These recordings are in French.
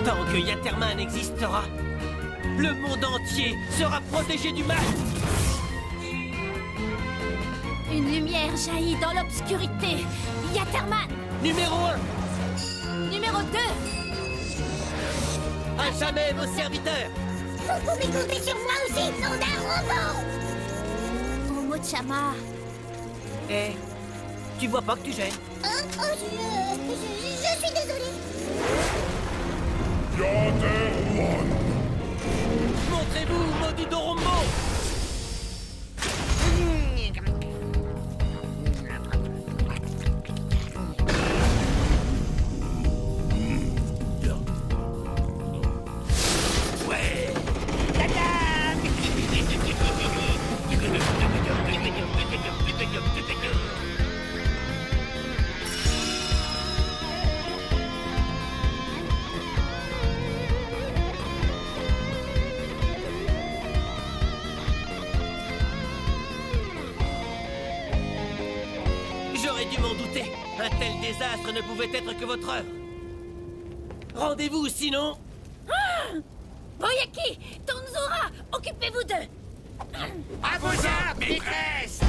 Tant que Yaterman existera, le monde entier sera protégé du mal. Une lumière jaillit dans l'obscurité. Yaterman. Numéro 1, Numéro 2. à jamais vos serviteurs. Vous pouvez compter sur moi aussi, nom d'un robot. Omochama. Eh, tu vois pas que tu gênes? Je suis désolée. Yaterman. Montrez-vous, maudit Dorombo. Ouais. J'aurais dû m'en douter. Un tel désastre ne pouvait être que votre œuvre. Rendez-vous sinon. Boyaki, Tonzura, occupez-vous d'eux. À vos ordres, maîtresse.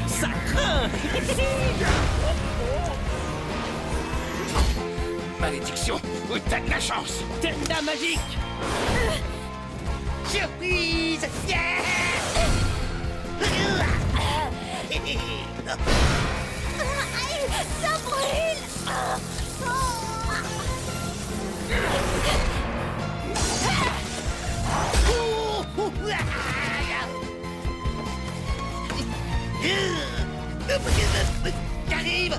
Ça craint. Malédiction, t'as de la chance. Tenda magique. Surprise. Ça brûle. J'arrive.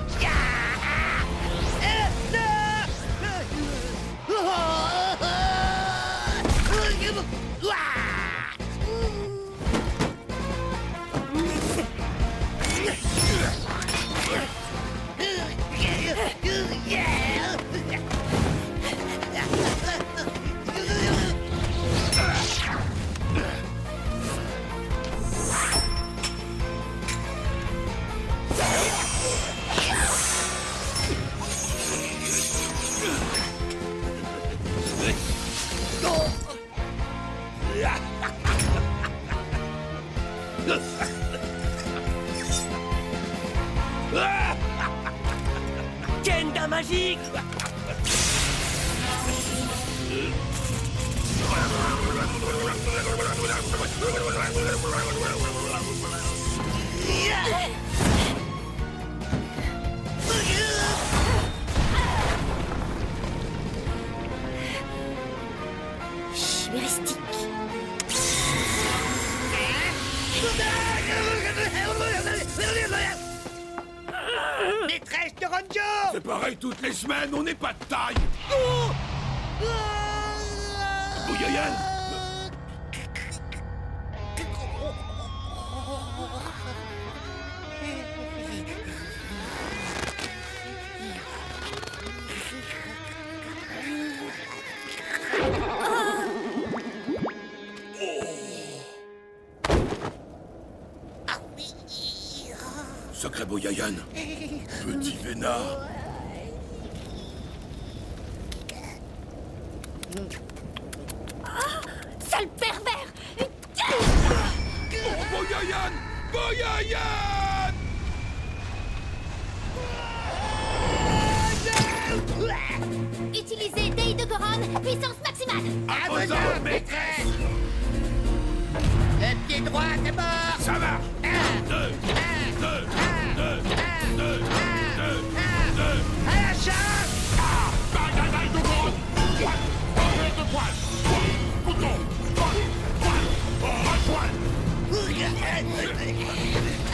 Tenda magique. Mystique. Maîtresse de Ronjo. C'est pareil toutes les semaines, on n'est pas de taille. Bouyayan. Sacré Boyayan. Petit vénard. Sale pervers. Boyayan. Boyayan. Utilisez Dei de Goron, puissance maximale. À vos ordres, maîtresse. Le pied droit d'abord. Ça marche. Deux. À la chasse. Bagaille de gros. Poil de poil. Couteau. Poil.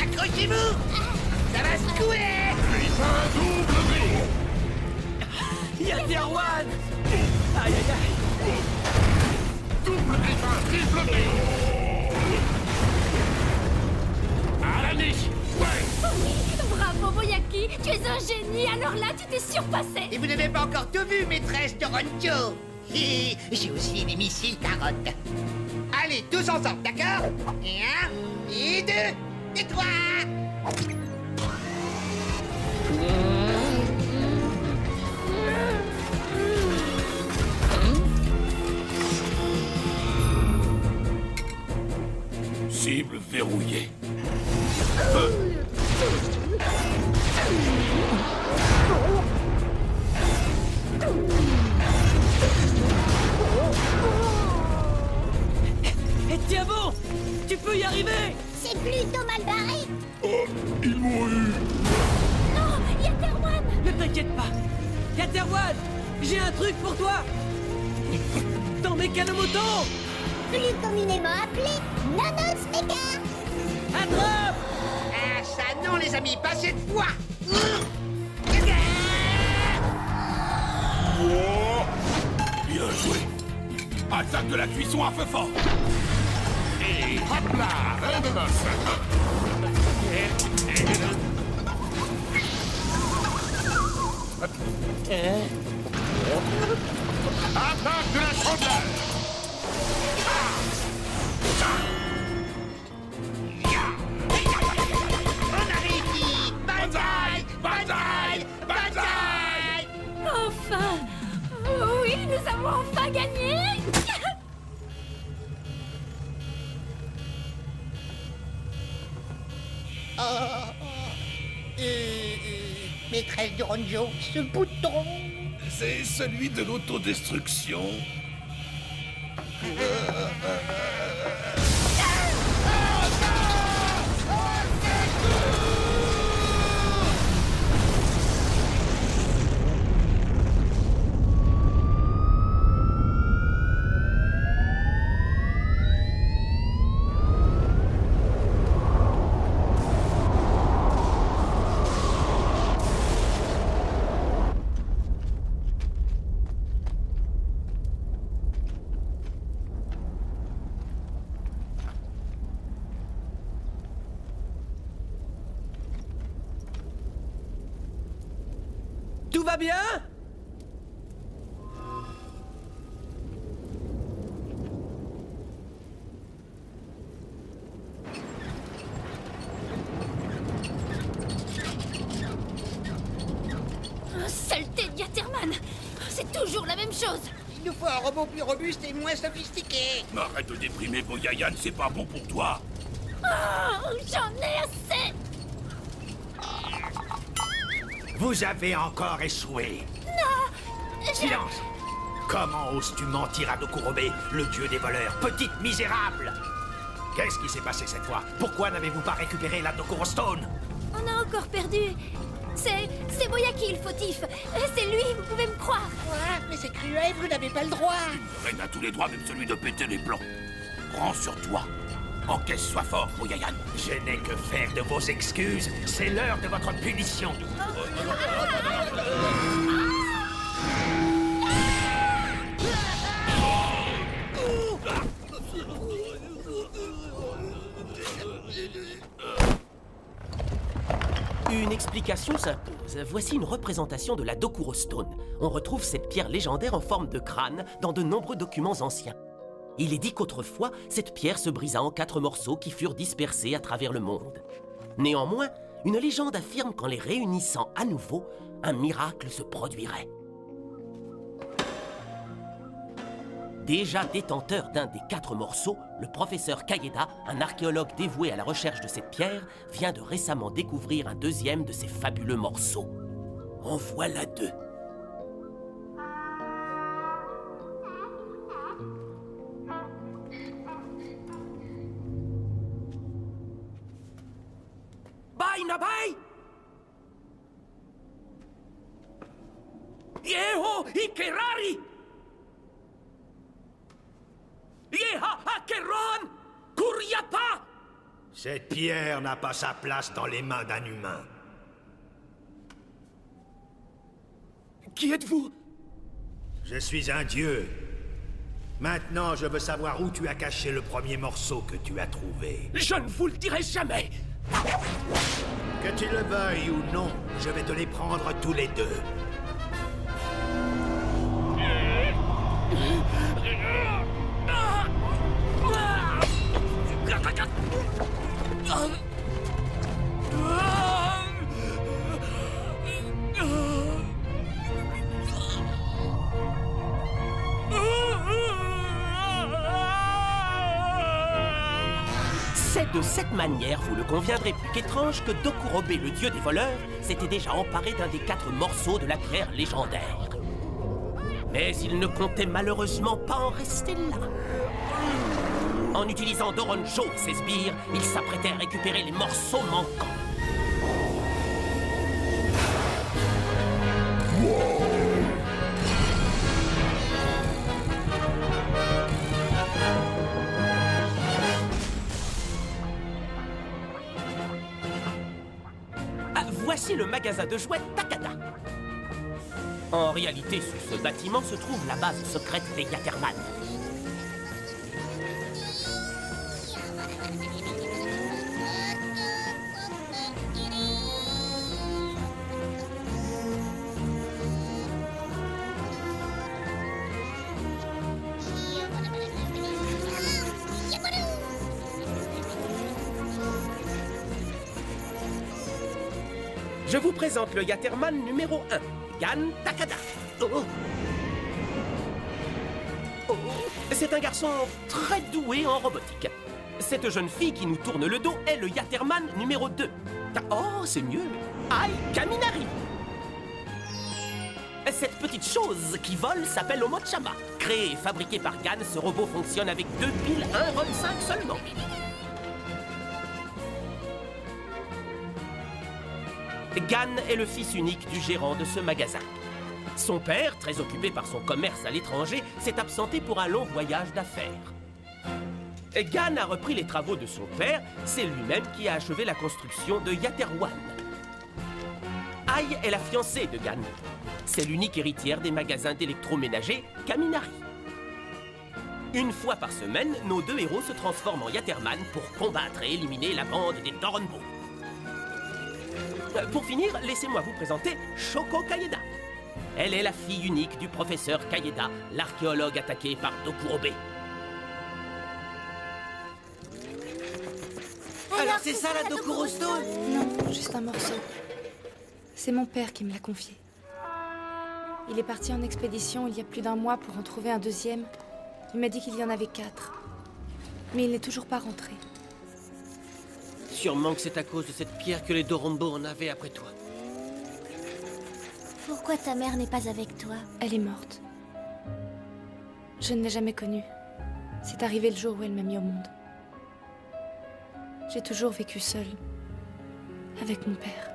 Accrochez-vous. Ça va secouer. Un double grille. Yaterwan. Aïe aïe aïe. Double griffin, triple grille. À la niche. Ouais. Tu es un génie, alors là, tu t'es surpassé. Et vous n'avez pas encore tout vu, maîtresse Toronto. J'ai aussi des missiles carottes. Allez, tous ensemble, d'accord? Et 1, et 2, et 3. Cible verrouillée. Et tiens bon! Tu peux y arriver! C'est plutôt mal barré. Oh, ils m'ont eu. Non, il y a Terwan. Ne t'inquiète pas! Caterwan! J'ai un truc pour toi! Dans Mécanomoto! Plus communément appelé Nanos Mecha. Attrape! Ah, ça non, les amis, pas cette fois. Bien joué. Attaque de la cuisson à feu fort. Et hop là, un de noces. Attaque de la chandeleur. On a réussi. Banzai, banzai, banzai. Enfin. Oui, nous avons enfin gagné. Maîtresse Toronto, ce bouton. C'est celui de l'autodestruction. Tout va bien? Oh, saleté de Yaterman. C'est toujours la même chose. Il nous faut un robot plus robuste et moins sophistiqué. Arrête de déprimer, Boyayan, c'est pas bon pour toi. Oh, j'en ai assez. Vous avez encore échoué. Silence! Comment oses-tu mentir à Dokurobe, le dieu des voleurs, petite misérable? Qu'est-ce qui s'est passé cette fois? Pourquoi n'avez-vous pas récupéré la Dokuro Stone? On a encore perdu. C'est Boyaki le fautif. C'est lui, vous pouvez me croire. Quoi? Mais c'est cruel, vous n'avez pas le droit. Ren a tous les droits, même celui de péter les plombs. Prends sur toi. Encaisse, sois fort, Boyayan. Je n'ai que faire de vos excuses. C'est l'heure de votre punition. Une explication s'impose. Voici une représentation de la Dokuro Stone. On retrouve cette pierre légendaire en forme de crâne dans de nombreux documents anciens. Il est dit qu'autrefois, cette pierre se brisa en 4 morceaux qui furent dispersés à travers le monde. Néanmoins, une légende affirme qu'en les réunissant à nouveau, un miracle se produirait. Déjà détenteur d'un des 4 morceaux, le professeur Kaeda, un archéologue dévoué à la recherche de cette pierre, vient de récemment découvrir un deuxième de ces fabuleux morceaux. En voilà 2. Bye, Nabai! Yeho Ikerari! Yeha Akeron Kuryapa! Cette pierre n'a pas sa place dans les mains d'un humain. Qui êtes-vous? Je suis un dieu. Maintenant, je veux savoir où tu as caché le premier morceau que tu as trouvé. Je ne vous le dirai jamais! Que tu le veuilles ou non, je vais te les prendre tous les deux. C'est de cette manière, vous le conviendrez plus qu'étrange, que Dokurobe, le dieu des voleurs, s'était déjà emparé d'un des 4 morceaux de la pierre légendaire. Mais il ne comptait malheureusement pas en rester là. En utilisant Doronjo et ses sbires, il s'apprêtait à récupérer les morceaux manquants. Voici le magasin de jouets Takada. En réalité, sous ce bâtiment se trouve la base secrète des Yatterman. Je vous présente le Yatterman numéro 1, Gan Takada. C'est un garçon très doué en robotique. Cette jeune fille qui nous tourne le dos est le Yatterman numéro 2. Oh, c'est mieux. Ai Kaminari. Cette petite chose qui vole s'appelle Omochama. Créé et fabriqué par Gan, ce robot fonctionne avec 2 piles 1,5 seulement. Gan est le fils unique du gérant de ce magasin. Son père, très occupé par son commerce à l'étranger, s'est absenté pour un long voyage d'affaires. Gan a repris les travaux de son père, c'est lui-même qui a achevé la construction de Yatterwan. Ai est la fiancée de Gan. C'est l'unique héritière des magasins d'électroménager Kaminari. Une fois par semaine, nos 2 héros se transforment en Yatterman pour combattre et éliminer la bande des Doronbo. Pour finir, laissez-moi vous présenter Shoko Kayeda. Elle est la fille unique du professeur Kayeda, l'archéologue attaqué par Dokurobe. Alors c'est ça la Dokuro Stone? Non, juste un morceau. C'est mon père qui me l'a confié. Il est parti en expédition il y a plus d'1 mois pour en trouver un deuxième. Il m'a dit qu'il y en avait 4. Mais il n'est toujours pas rentré. Sûrement que c'est à cause de cette pierre que les Doronbo en avaient après toi. Pourquoi ta mère n'est pas avec toi? Elle est morte. Je ne l'ai jamais connue. C'est arrivé le jour où elle m'a mis au monde. J'ai toujours vécu seule. Avec mon père.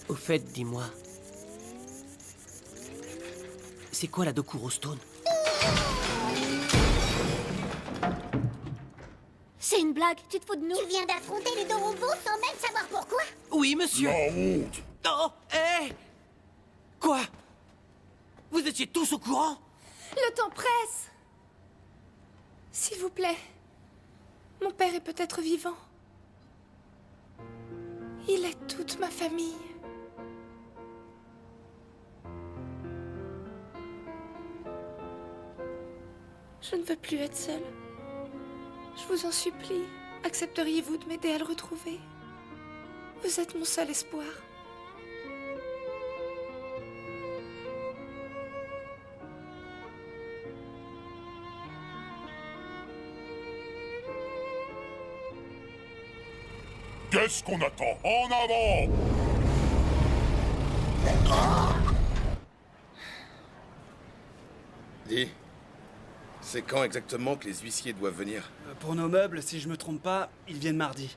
Au fait, dis-moi... C'est quoi la Dokuro Stone? C'est une blague, tu te fous de nous? Tu viens d'affronter les Doronbo sans même savoir pourquoi? Oui, monsieur. La honte! Oh, hé! Quoi? Vous étiez tous au courant? Le temps presse! S'il vous plaît. Mon père est peut-être vivant. Il est toute ma famille. Je ne veux plus être seule. Je vous en supplie, accepteriez-vous de m'aider à le retrouver? Vous êtes mon seul espoir. Qu'est-ce qu'on attend? En avant! Dis, c'est quand exactement que les huissiers doivent venir? Pour nos meubles, si je me trompe pas, ils viennent mardi.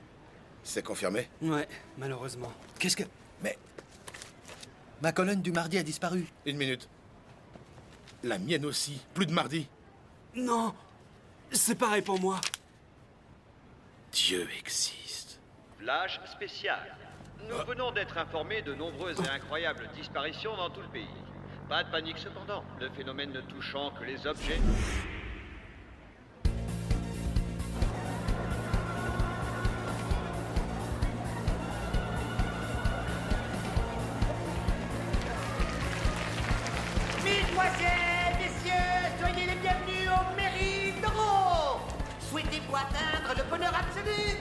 C'est confirmé? Ouais, malheureusement. Qu'est-ce que... Mais... Ma colonne du mardi a disparu. 1 minute. La mienne aussi. Plus de mardi. Non! C'est pareil pour moi. Dieu existe. Flash spécial. Nous venons d'être informés de nombreuses et incroyables disparitions dans tout le pays. Pas de panique cependant, le phénomène ne touchant que les objets. Mesdemoiselles, messieurs, soyez les bienvenus au Mairie d'Oro. Souhaitez-vous atteindre le bonheur absolu?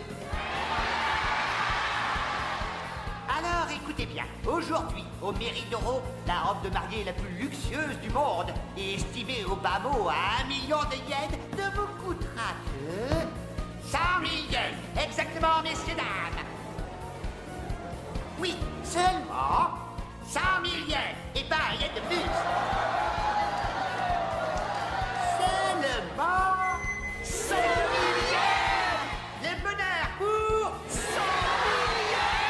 Alors écoutez bien, aujourd'hui, au Mairie d'Oro, la robe de mariée la plus luxueuse du monde, et estimée au bas mot à 1 million de yens, ne vous coûtera que 100 000 yens. Exactement, messieurs, dames. Oui, seulement 100 000 yens, et pas un yen de plus. Seulement 100 000 yens. Le bonheur pour 100 000 yens.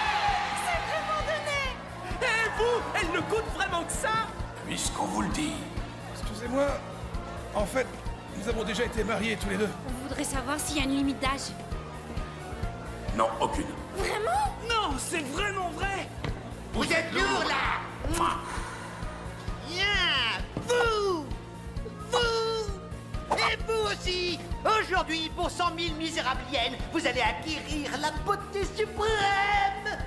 C'est vraiment donné. Et vous, elle ne coûte vraiment que ça? Puisqu'on vous le dit. Excusez-moi, en fait, nous avons déjà été mariés tous les deux. On voudrait savoir s'il y a une limite d'âge. Non, aucune. Vraiment? Non, c'est vraiment vrai. Vous êtes lourds là. Bien. Vous et vous aussi. Aujourd'hui, pour 100 000 misérables yens, vous allez acquérir la beauté suprême.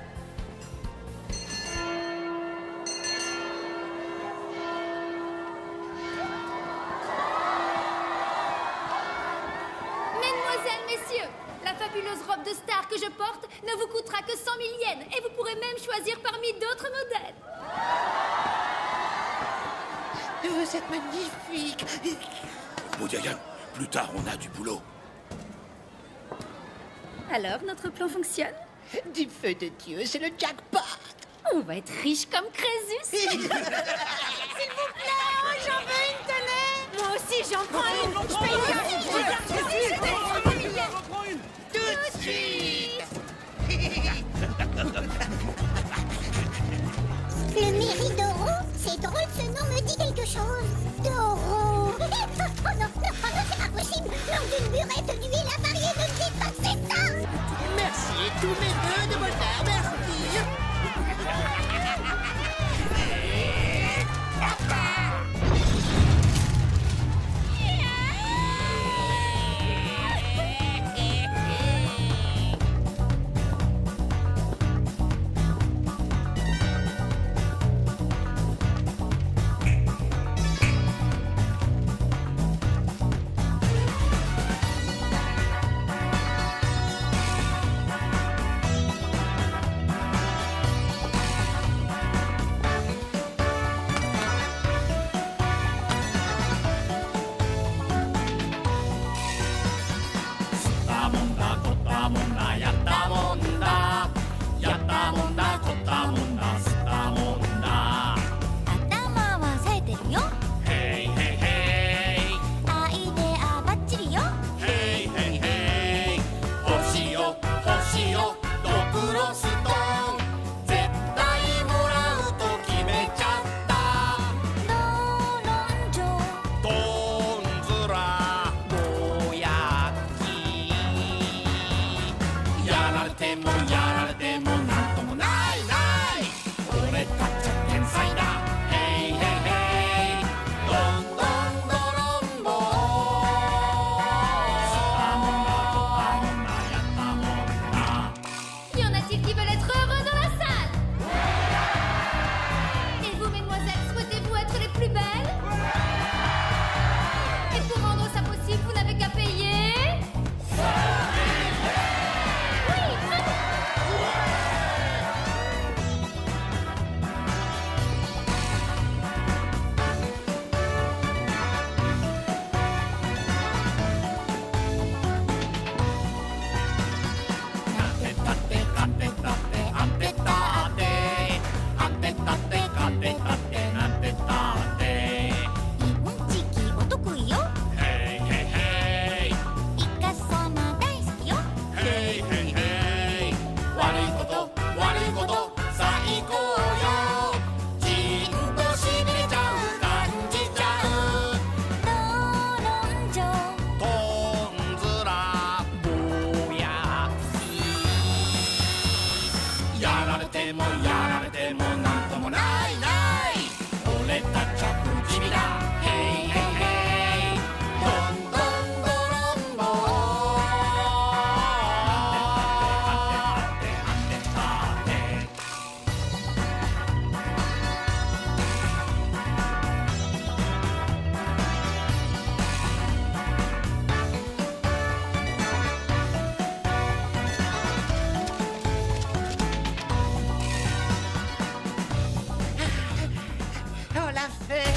Mesdemoiselles, messieurs, la fabuleuse robe de star que je porte ne vous coûtera que 100 000 yens et vous pourrez même choisir parmi d'autres modèles. Vous êtes magnifique. Modiayan, plus tard on a du boulot. Alors, notre plan fonctionne? Du feu de Dieu, c'est le jackpot. On va être riche comme Crésus. S'il vous plaît, j'en veux une, tenez. Moi aussi, j'en prends une. Je paye une. Tout de suite. Le Mairie d'Oro? C'est drôle, ce nom me dit quelque chose. D'Oro. Oh non, c'est pas possible. Nom d'une burette d'huile avariée, ne me dites pas que c'est ça. Merci et tous mes vœux de bonheur, merci. On l'a fait!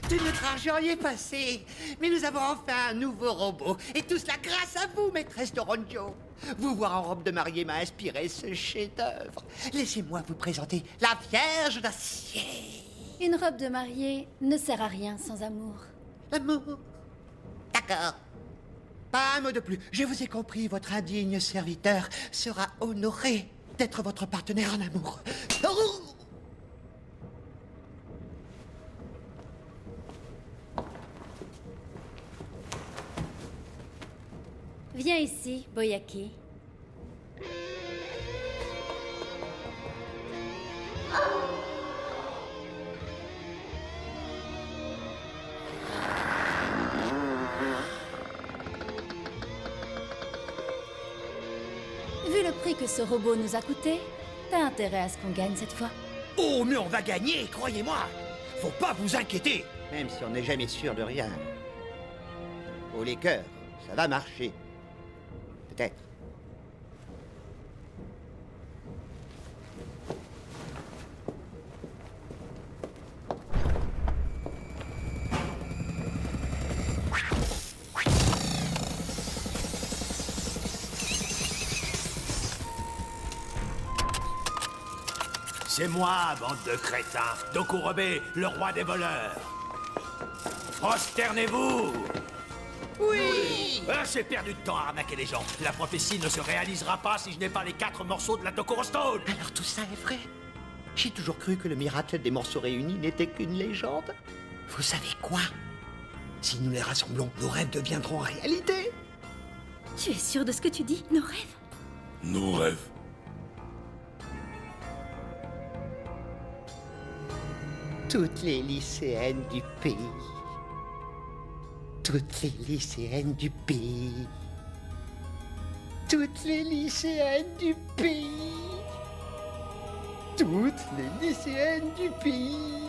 Tout notre argent y est passé. Mais nous avons enfin un nouveau robot. Et tout cela grâce à vous, maîtresse Toronjo. Vous voir en robe de mariée m'a inspiré ce chef-d'œuvre. Laissez-moi vous présenter la Vierge d'acier. Une robe de mariée ne sert à rien sans amour. L'amour. D'accord. Pas un mot de plus. Je vous ai compris. Votre indigne serviteur sera honoré d'être votre partenaire en amour. Oh! Viens ici, Boyaki. Vu le prix que ce robot nous a coûté, t'as intérêt à ce qu'on gagne cette fois. Oh, mais on va gagner, croyez-moi. Faut pas vous inquiéter. Même si on n'est jamais sûr de rien. Au les cœurs, ça va marcher. Peut-être. C'est moi, bande de crétins. Dokurobe, le roi des voleurs. Prosternez-vous. Oui! Ah, j'ai perdu de temps à arnaquer les gens. La prophétie ne se réalisera pas si je n'ai pas les 4 morceaux de la Dokuro Stone. Alors tout ça est vrai? J'ai toujours cru que le miracle des morceaux réunis n'était qu'une légende. Vous savez quoi? Si nous les rassemblons, nos rêves deviendront réalité. Tu es sûr de ce que tu dis, nos rêves? Nos rêves. Toutes les lycéennes du pays. Toutes les lycéennes du pays. Toutes les lycéennes du pays. Toutes les lycéennes du pays.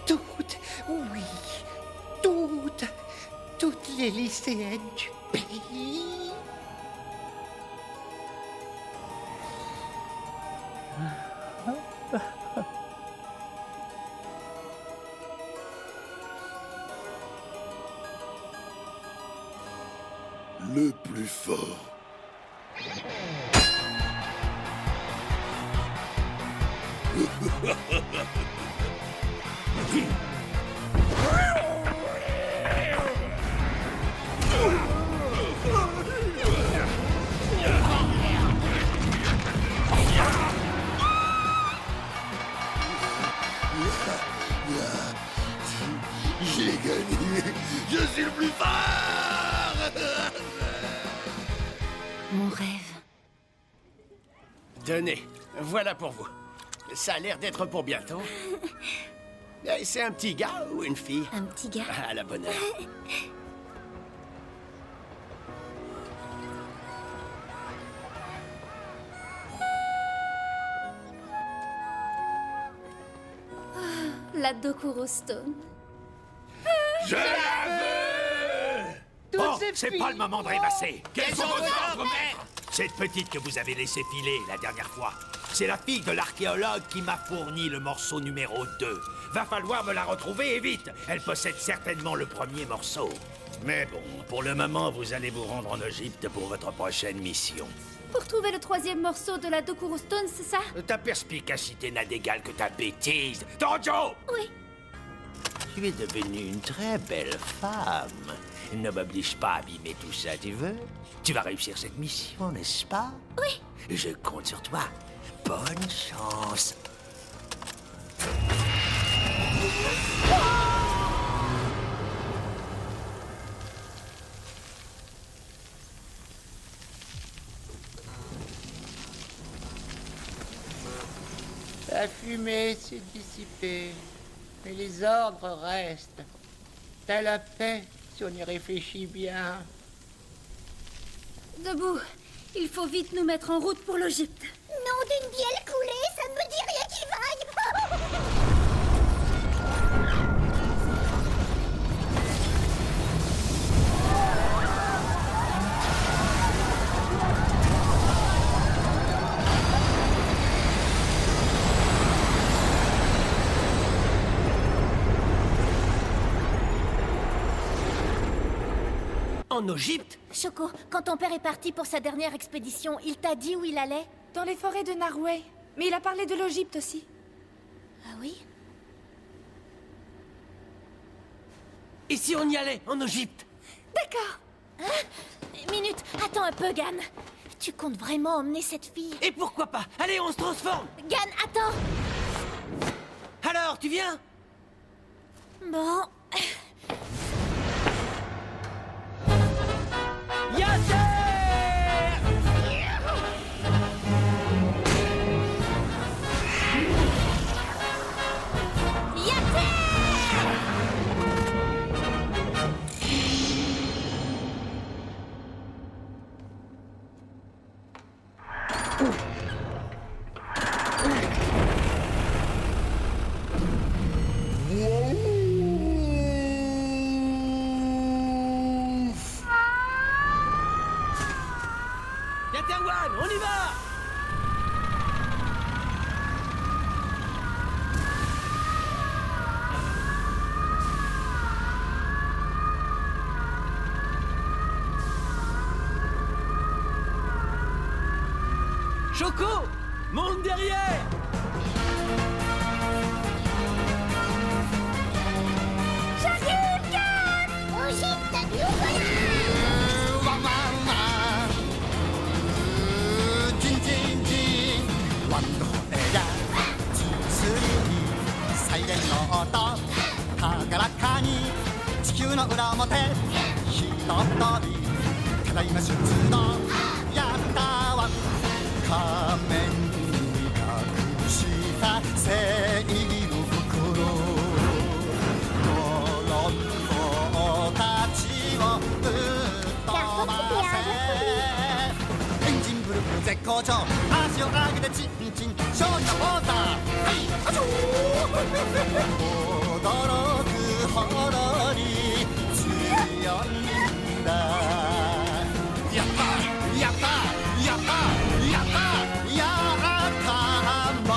Toutes, oui, toutes les lycéennes du pays. Le plus fort. J'ai gagné. Je suis le plus fort. Mon rêve. Tenez, voilà pour vous. Ça a l'air d'être pour bientôt. C'est un petit gars ou une fille? Un petit gars. À la bonne heure. La Dokuro Stone. Je la veux. Bon, c'est pas le moment de rêvasser. Quels sont vos ordres, maître? Cette petite que vous avez laissée filer la dernière fois, c'est la fille de l'archéologue qui m'a fourni le morceau numéro 2. Va falloir me la retrouver et vite. Elle possède certainement le premier morceau. Mais bon, pour le moment, vous allez vous rendre en Égypte pour votre prochaine mission. Pour trouver le 3e morceau de la Dokuro Stone, c'est ça? Ta perspicacité n'a d'égal que ta bêtise. Toronjo! Oui. Tu es devenue une très belle femme. Ne m'oblige pas à abîmer tout ça, tu veux? Tu vas réussir cette mission, n'est-ce pas? Oui. Je compte sur toi. Bonne chance. La fumée s'est dissipée, mais les ordres restent. T'as la paix si on y réfléchit bien. Debout. Il faut vite nous mettre en route pour l'Égypte. Nom d'une bielle coulée, ça ne me dit rien qui vaille. En Égypte? Choco, quand ton père est parti pour sa dernière expédition, il t'a dit où il allait? Dans les forêts de Narway. Mais il a parlé de l'Égypte aussi. Ah oui? Et si on y allait, en Égypte? D'accord. Minute, attends un peu, Gan. Tu comptes vraiment emmener cette fille? Et pourquoi pas? Allez, on se transforme! Gan, attends! Alors, tu viens? Bon... Yater! Yaterwan, on y va! Choco, monte derrière! J'arrive, Gan! Au gîte, nous voilà! サイレンの音高らかに地球の裏表ひととびただいま出動やったわ仮面に隠した正義の心呪いたちをぶっ飛ばせエンジンブルブル絶好調足を上げてチンチン勝利のポーザーはいあちょ驚くほどに強いんだやったやったやったやったやったマ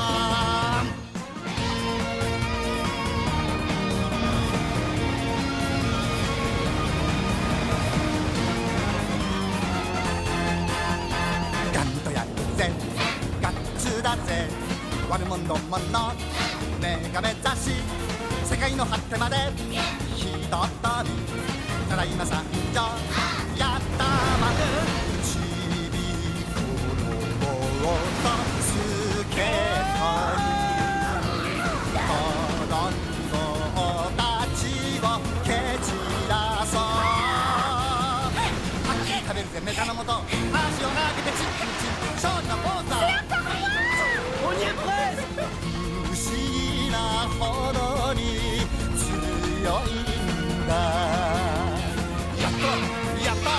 ンガンとやるぜガッツだぜ悪者どもの目が目指し世界の果てまでひととびただいま参上やったまるちびこの棒とスケートに子供たちを蹴散らそうパッキー食べるぜメカのもと足を上げてチンチン勝利のポーザーOn y est presque! 不思議なほどに強いんだやったやった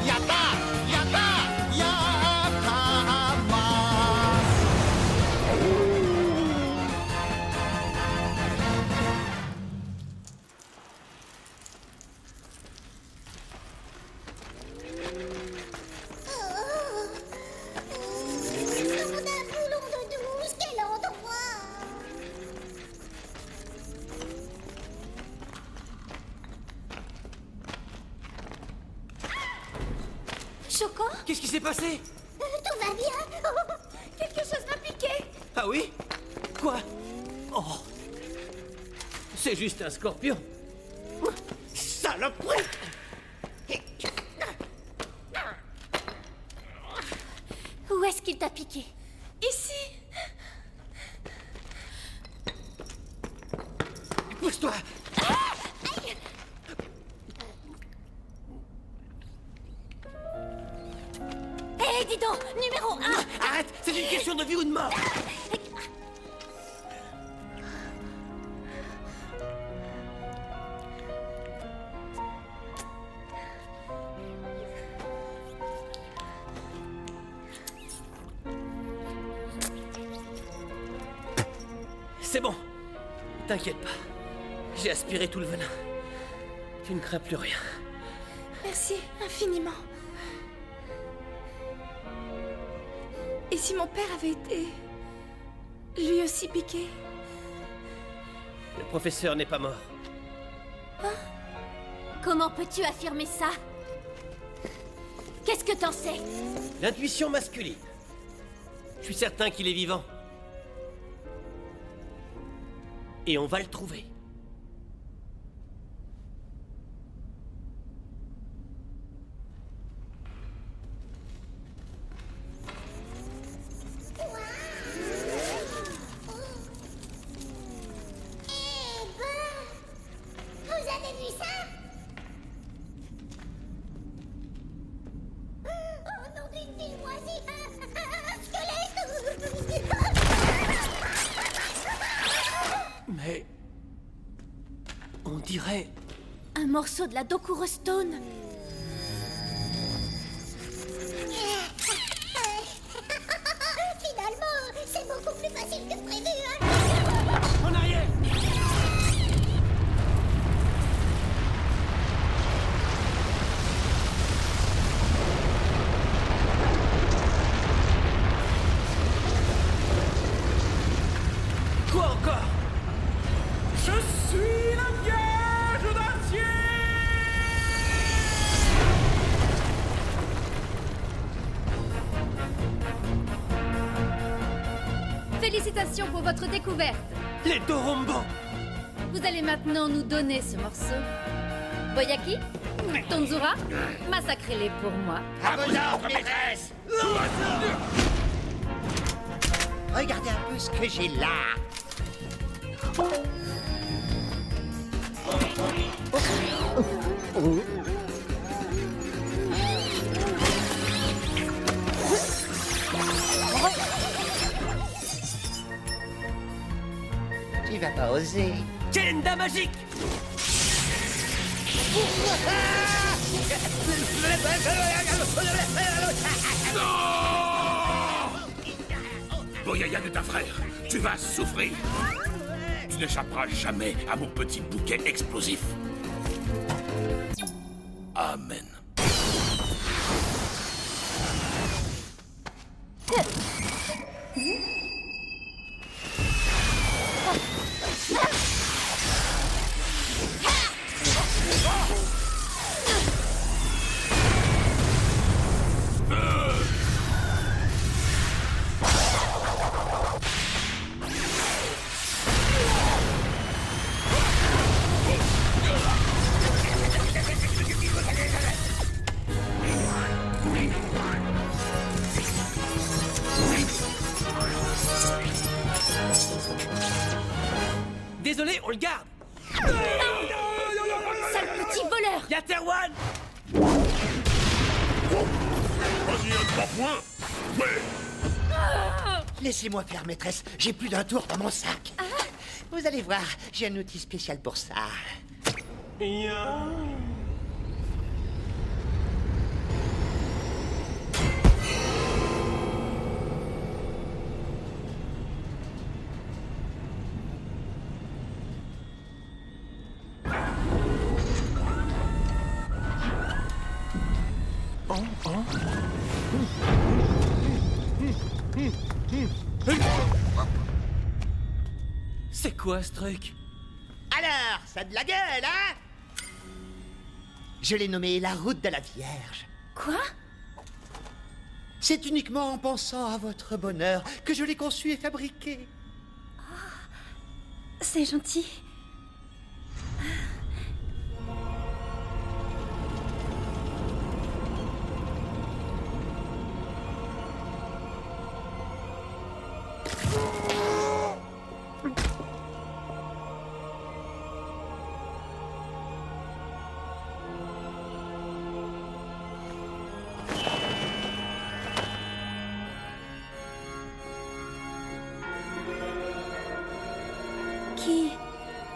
やったやったやったまOn a un boulon de douche, quel endroit! Choco? Qu'est-ce qui s'est passé? Tout va bien? Oh, Quelque chose m'a piqué! Ah oui? Quoi? Oh! C'est juste un scorpion! Saloperie! Où est-ce qu'il t'a piqué? Ici! Pousse-toi! Hé, dis donc! Numéro 1! Arrête! C'est une question de vie ou de mort! C'est bon. T'inquiète pas. J'ai aspiré tout le venin. Tu ne crains plus rien. Merci infiniment. Et si mon père avait été... lui aussi piqué? Le professeur n'est pas mort. Comment peux-tu affirmer ça? Qu'est-ce que t'en sais? L'intuition masculine. Je suis certain qu'il est vivant. Et on va le trouver. Vous avez vu ça? Oh non, d'une ville moisie! Un squelette! Mais... on dirait... Un morceau de la Dokuro Stone. Finalement, c'est beaucoup plus facile que prévu, hein? En arrière! Quoi encore? Je suis la Vierge d'Acier! Félicitations pour votre découverte. Les Dorombans! Vous allez maintenant nous donner ce morceau. Boyaki, Tonzura, massacrez-les pour moi. À vos ordres, maîtresse! Regardez un peu ce que j'ai là. Tu vas pas oser. Kenda magique! Boyaya de ta frère, tu vas souffrir. Tu n'échapperas jamais à mon petit bouquet explosif. Amen. Désolé, on le garde! Sale petit voleur! Y'a Terwan! Vas-y, un 3 points. Ouais. Laissez-moi faire, maîtresse. J'ai plus d'un tour dans mon sac. Vous allez voir, j'ai un outil spécial pour ça. C'est quoi ce truc? Alors, ça a de la gueule, hein? Je l'ai nommé la route de la Vierge. Quoi? C'est uniquement en pensant à votre bonheur que je l'ai conçu et fabriqué. C'est gentil.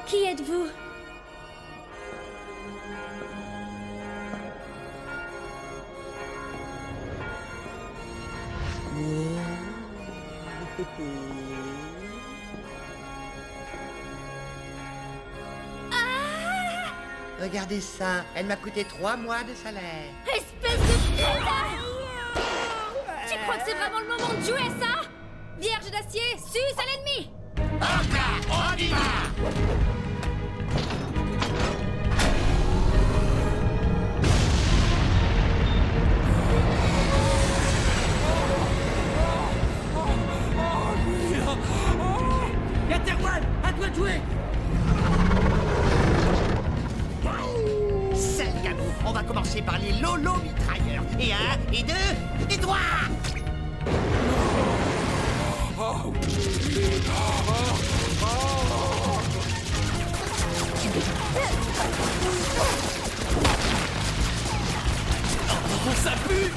Qui êtes-vous? Regardez ça, elle m'a coûté 3 mois de salaire. Espèce de putain! Tu crois que c'est vraiment le moment de jouer ça? Vierge d'acier, suce à l'ennemi! On y va! va commencer par les Lolo mitrailleurs. Et 1, et 2, et 3. Ça pue!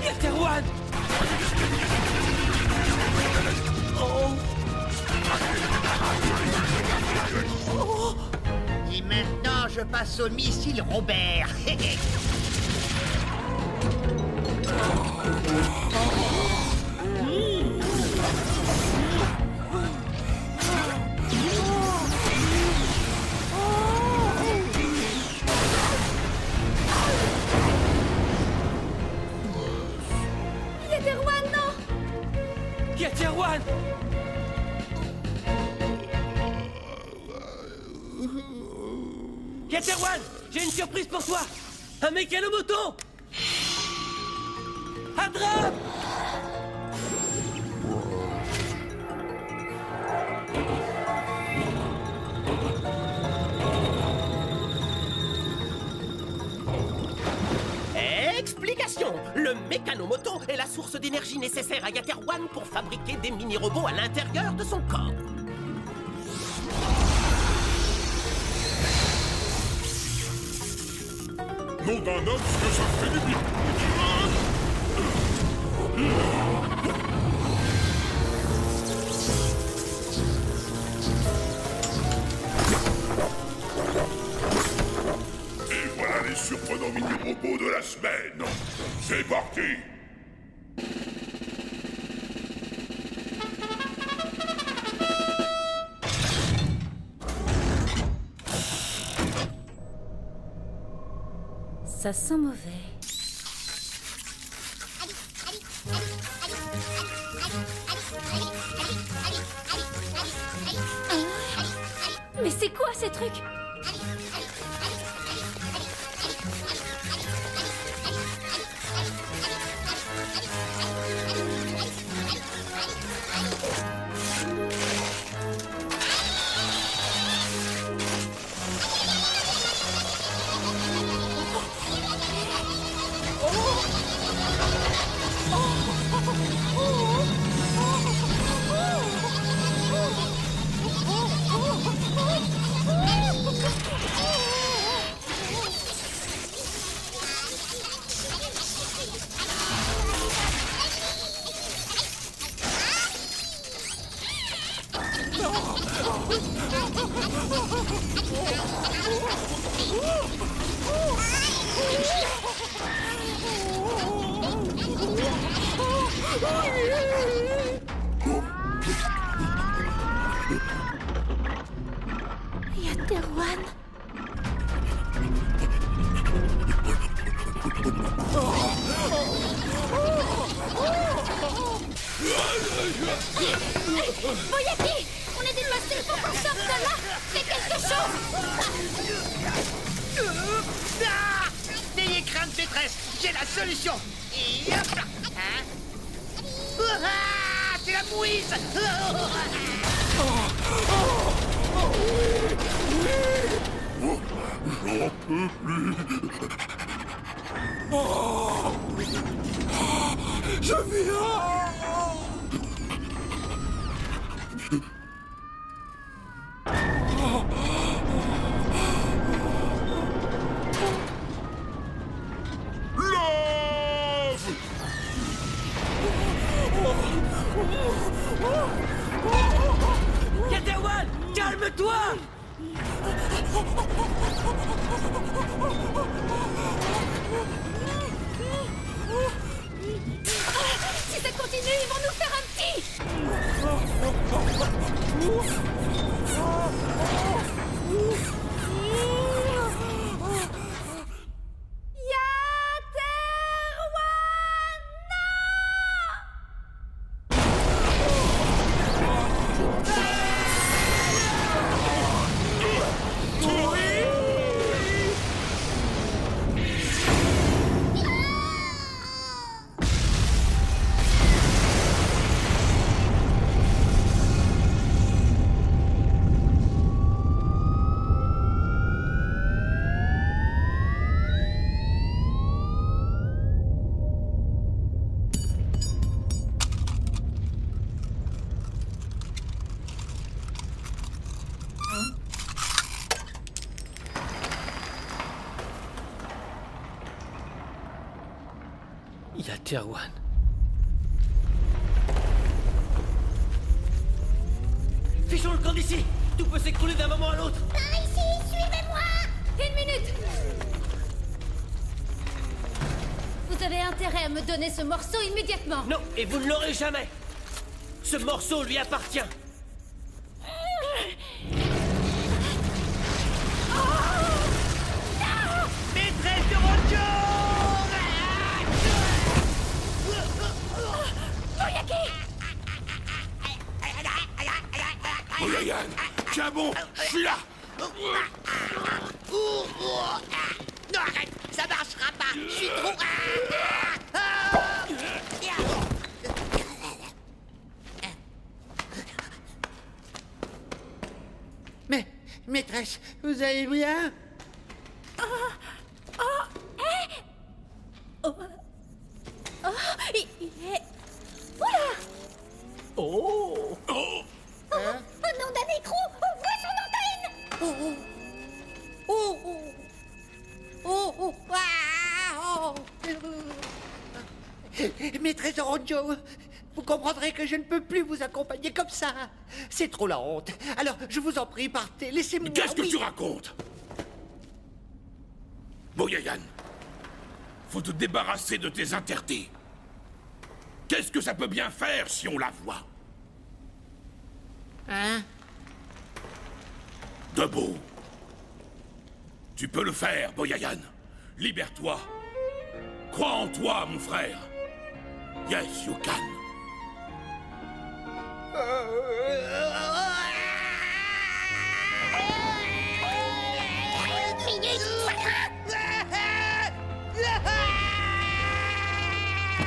Yaterwan! Et maintenant, je passe au missile Robert. Yaterwan, non! Yaterwan! Yaterwan! J'ai une surprise pour toi! Un mécanomoton! Un drap! Explication! Le mécanomoton est la source d'énergie nécessaire à Yaterwan pour fabriquer des mini-robots à l'intérieur de son corps. Nom d'un homme, ce que ça fait du bien. Et voilà les surprenants mini-robots de la semaine. C'est parti. Ça sent mauvais. Mais c'est quoi ces trucs? Yaterwan. Boyaki, on est dépassé, faut qu'on sorte de là. Fais quelque chose. N'ayez crainte, maîtresse, j'ai la solution. Et hop là. Hein? C'est la mouise. J'en peux plus. Je viens. Yaterwan, calme-toi! Si ça continue, Il y a Terwan. Fichons le camp d'ici! Tout peut s'écrouler d'un moment à l'autre! Par ici, suivez-moi! 1 minute! Vous avez intérêt à me donner ce morceau immédiatement! Non, et vous ne l'aurez jamais. Ce morceau lui appartient. Maîtresse de retour! Boyayan, tiens bon, je suis là. Non, arrête, ça marchera pas. Je suis trop. Mais, maîtresse, vous allez bien? Il est... Oula! Oh! Oh! Oh non d'un écrou! On voit son antenne! Maîtresse Oronjo, vous comprendrez que je ne peux plus vous accompagner comme ça. C'est trop la honte. Alors, je vous en prie, partez, laissez-moi. Qu'est-ce que oui. tu racontes? Boyayan, faut te débarrasser de tes interdits. Qu'est-ce que ça peut bien faire si on la voit? Hein? Debout. Tu peux le faire, Boyayan. Libère-toi. Crois en toi, mon frère. Yes, you can.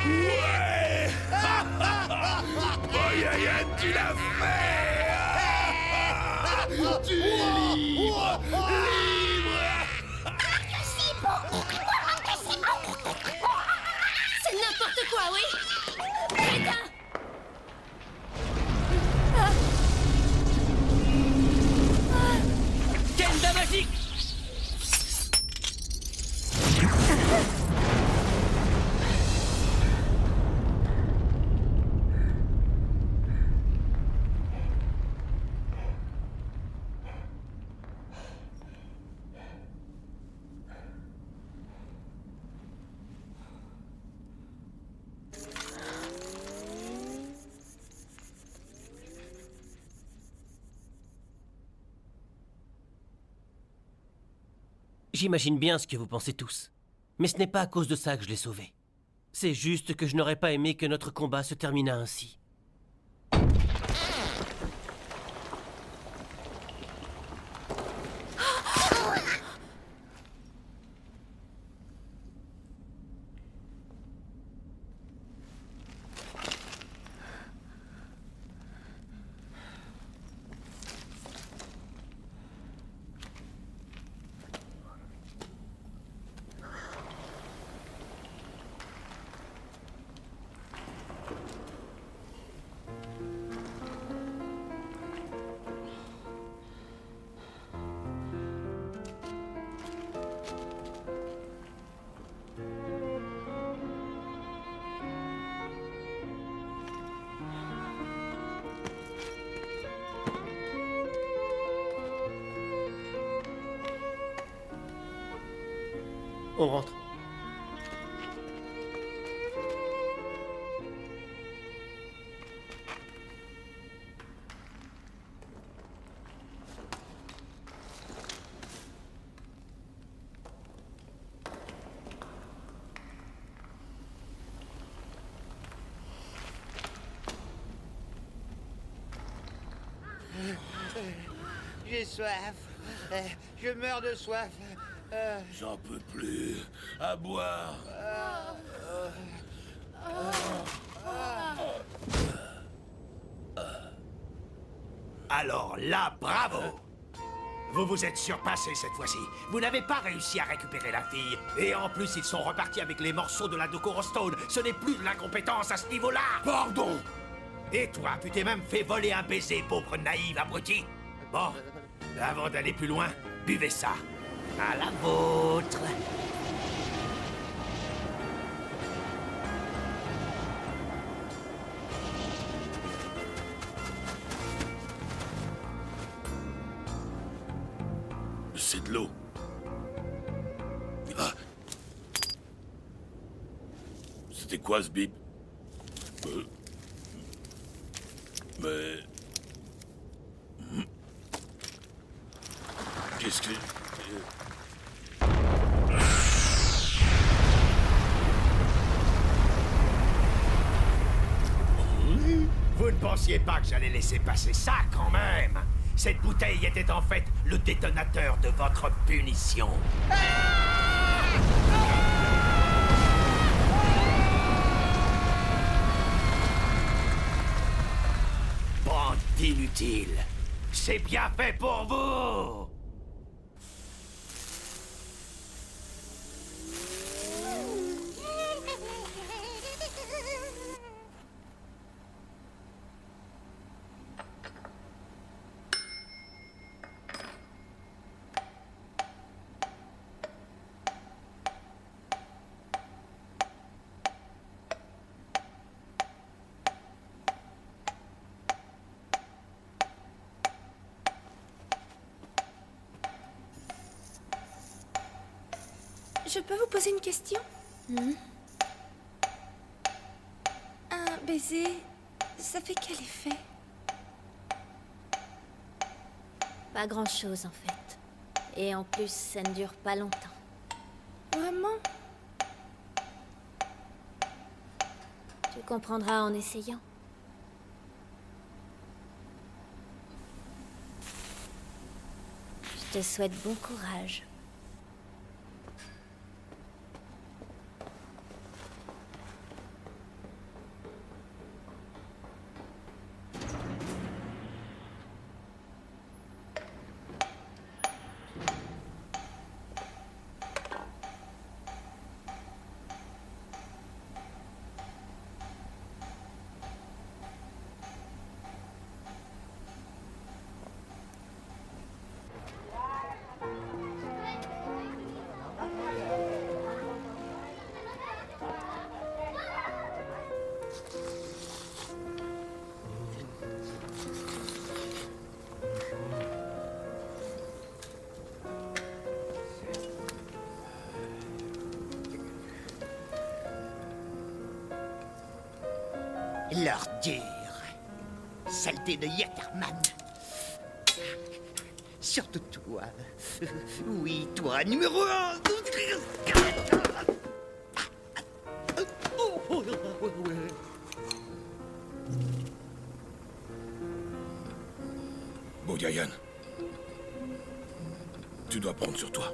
Ouais. Boyayan, tu l'as fait. Tu es libre. Libre. C'est n'importe quoi, oui! Putain! Kenda magique! J'imagine bien ce que vous pensez tous. Mais ce n'est pas à cause de ça que je l'ai sauvé. C'est juste que je n'aurais pas aimé que notre combat se terminât ainsi. On rentre. J'ai soif. Je meurs de soif. J'en peux plus. À boire. Alors là, bravo! Vous vous êtes surpassé cette fois-ci. Vous n'avez pas réussi à récupérer la fille. Et en plus, ils sont repartis avec les morceaux de la Dokuro Stone. Ce n'est plus de l'incompétence à ce niveau-là! Pardon! Et toi, tu t'es même fait voler un baiser, pauvre naïve abruti. Bon, avant d'aller plus loin, buvez ça. À la vôtre. c'est de l'eau. Ah. C'était quoi ce bip? Mais... Qu'est-ce que... Vous ne pensiez pas que j'allais laisser passer ça, quand même? Cette bouteille était en fait le détonateur de votre punition. Bande d'inutiles. C'est bien fait pour vous. Je peux vous poser une question? Un baiser, ça fait quel effet? Pas grand-chose, en fait. Et en plus, ça ne dure pas longtemps. Vraiment? Tu comprendras en essayant. Je te souhaite bon courage. L'ordure. Saleté de Yatterman. Surtout toi. Oui, toi, numéro 1. Boyayan, tu dois prendre sur toi.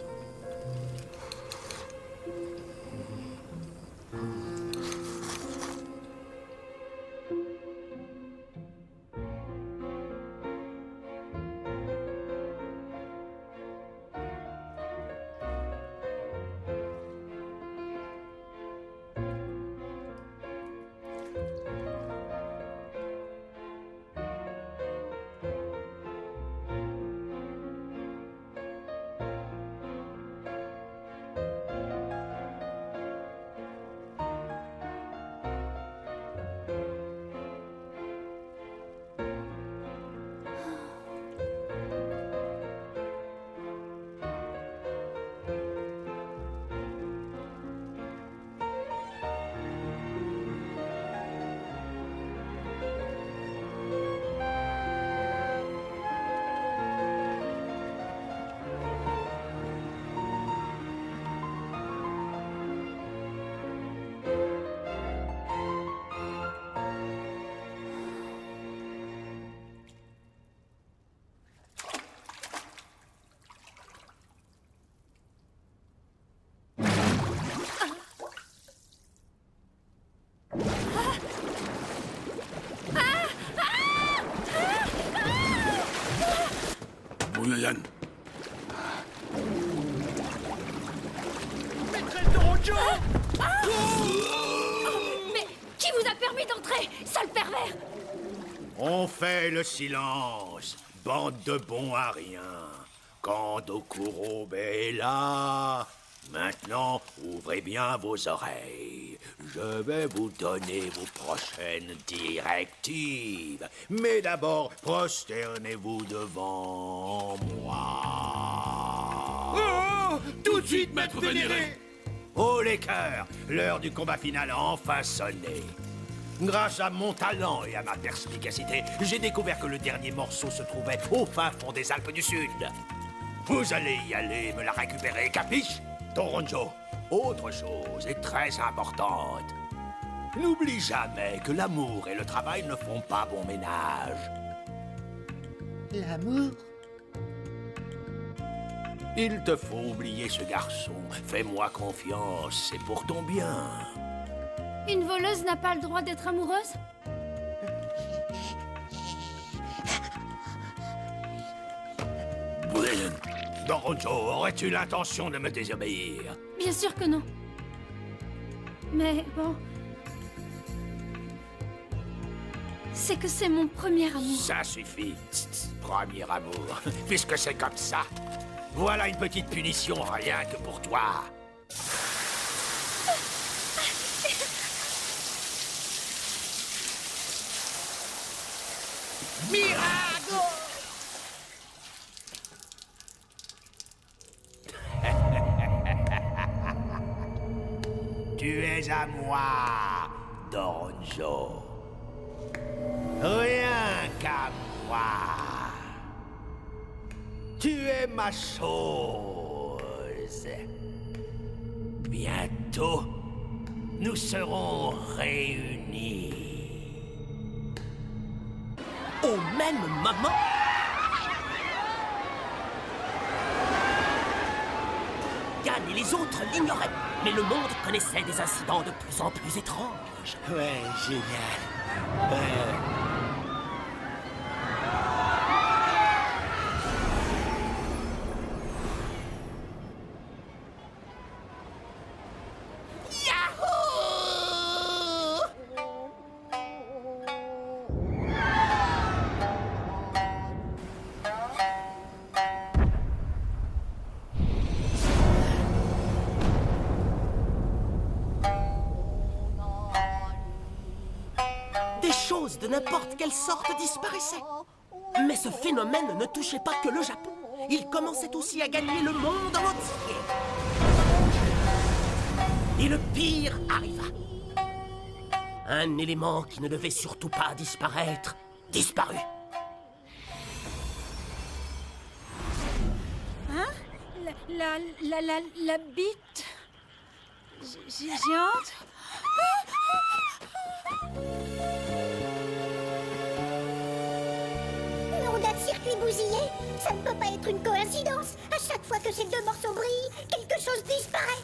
Boyayan. Maîtresse de Rojo. Mais qui vous a permis d'entrer, sale pervers? On fait le silence, bande de bons à rien. Kando Kurobe est là. Maintenant, ouvrez bien vos oreilles. Je vais vous donner vos prochaines directives. Mais d'abord, prosternez-vous devant moi. Tout de suite, maître vénéré! Oh les cœurs, l'heure du combat final a enfin sonné. Grâce à mon talent et à ma perspicacité, j'ai découvert que le dernier morceau se trouvait au fin fond des Alpes du Sud. Vous allez y aller me la récupérer, capiche? Toronjo, autre chose est très importante. N'oublie jamais que l'amour et le travail ne font pas bon ménage. L'amour? Il te faut oublier ce garçon. Fais-moi confiance, c'est pour ton bien. Une voleuse n'a pas le droit d'être amoureuse? Brian, Toronjo, aurais-tu l'intention de me désobéir? Bien sûr que non. Mais bon... C'est que c'est mon premier amour. Ça suffit. Tss, tss, premier amour. Puisque c'est comme ça. Voilà une petite punition rien que pour toi. Mirago! Tu es à moi, Toronjo. Rien qu'à moi. Tu es ma chose. Bientôt, nous serons réunis. Au même moment... Yann et les autres l'ignoraient, mais le monde connaissait des incidents de plus en plus étranges. Ouais, génial. Des choses de n'importe quelle sorte disparaissaient. Mais ce phénomène ne touchait pas que le Japon. Il commençait aussi à gagner le monde entier. Et le pire arriva. Un élément qui ne devait surtout pas disparaître, disparut. Hein? La bite... géante? Nom d'un circuit bousillé, ça ne peut pas être une coïncidence. À chaque fois que ces deux morceaux brillent, quelque chose disparaît.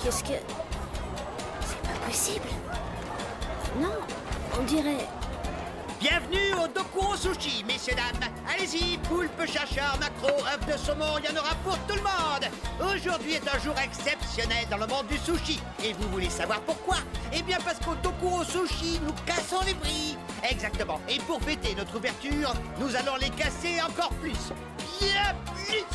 Qu'est-ce que... C'est pas possible. Non, on dirait... Bienvenue au Dokuro Sushi, messieurs, dames. Allez-y, poulpe, chachard, maquereau, œuf de saumon, il y en aura pour tout le monde. Aujourd'hui est un jour exceptionnel dans le monde du sushi. Et vous voulez savoir pourquoi? Eh bien parce qu'au Dokuro Sushi, nous cassons les prix. Exactement. Et pour fêter notre ouverture, nous allons les casser encore plus. Bien plus.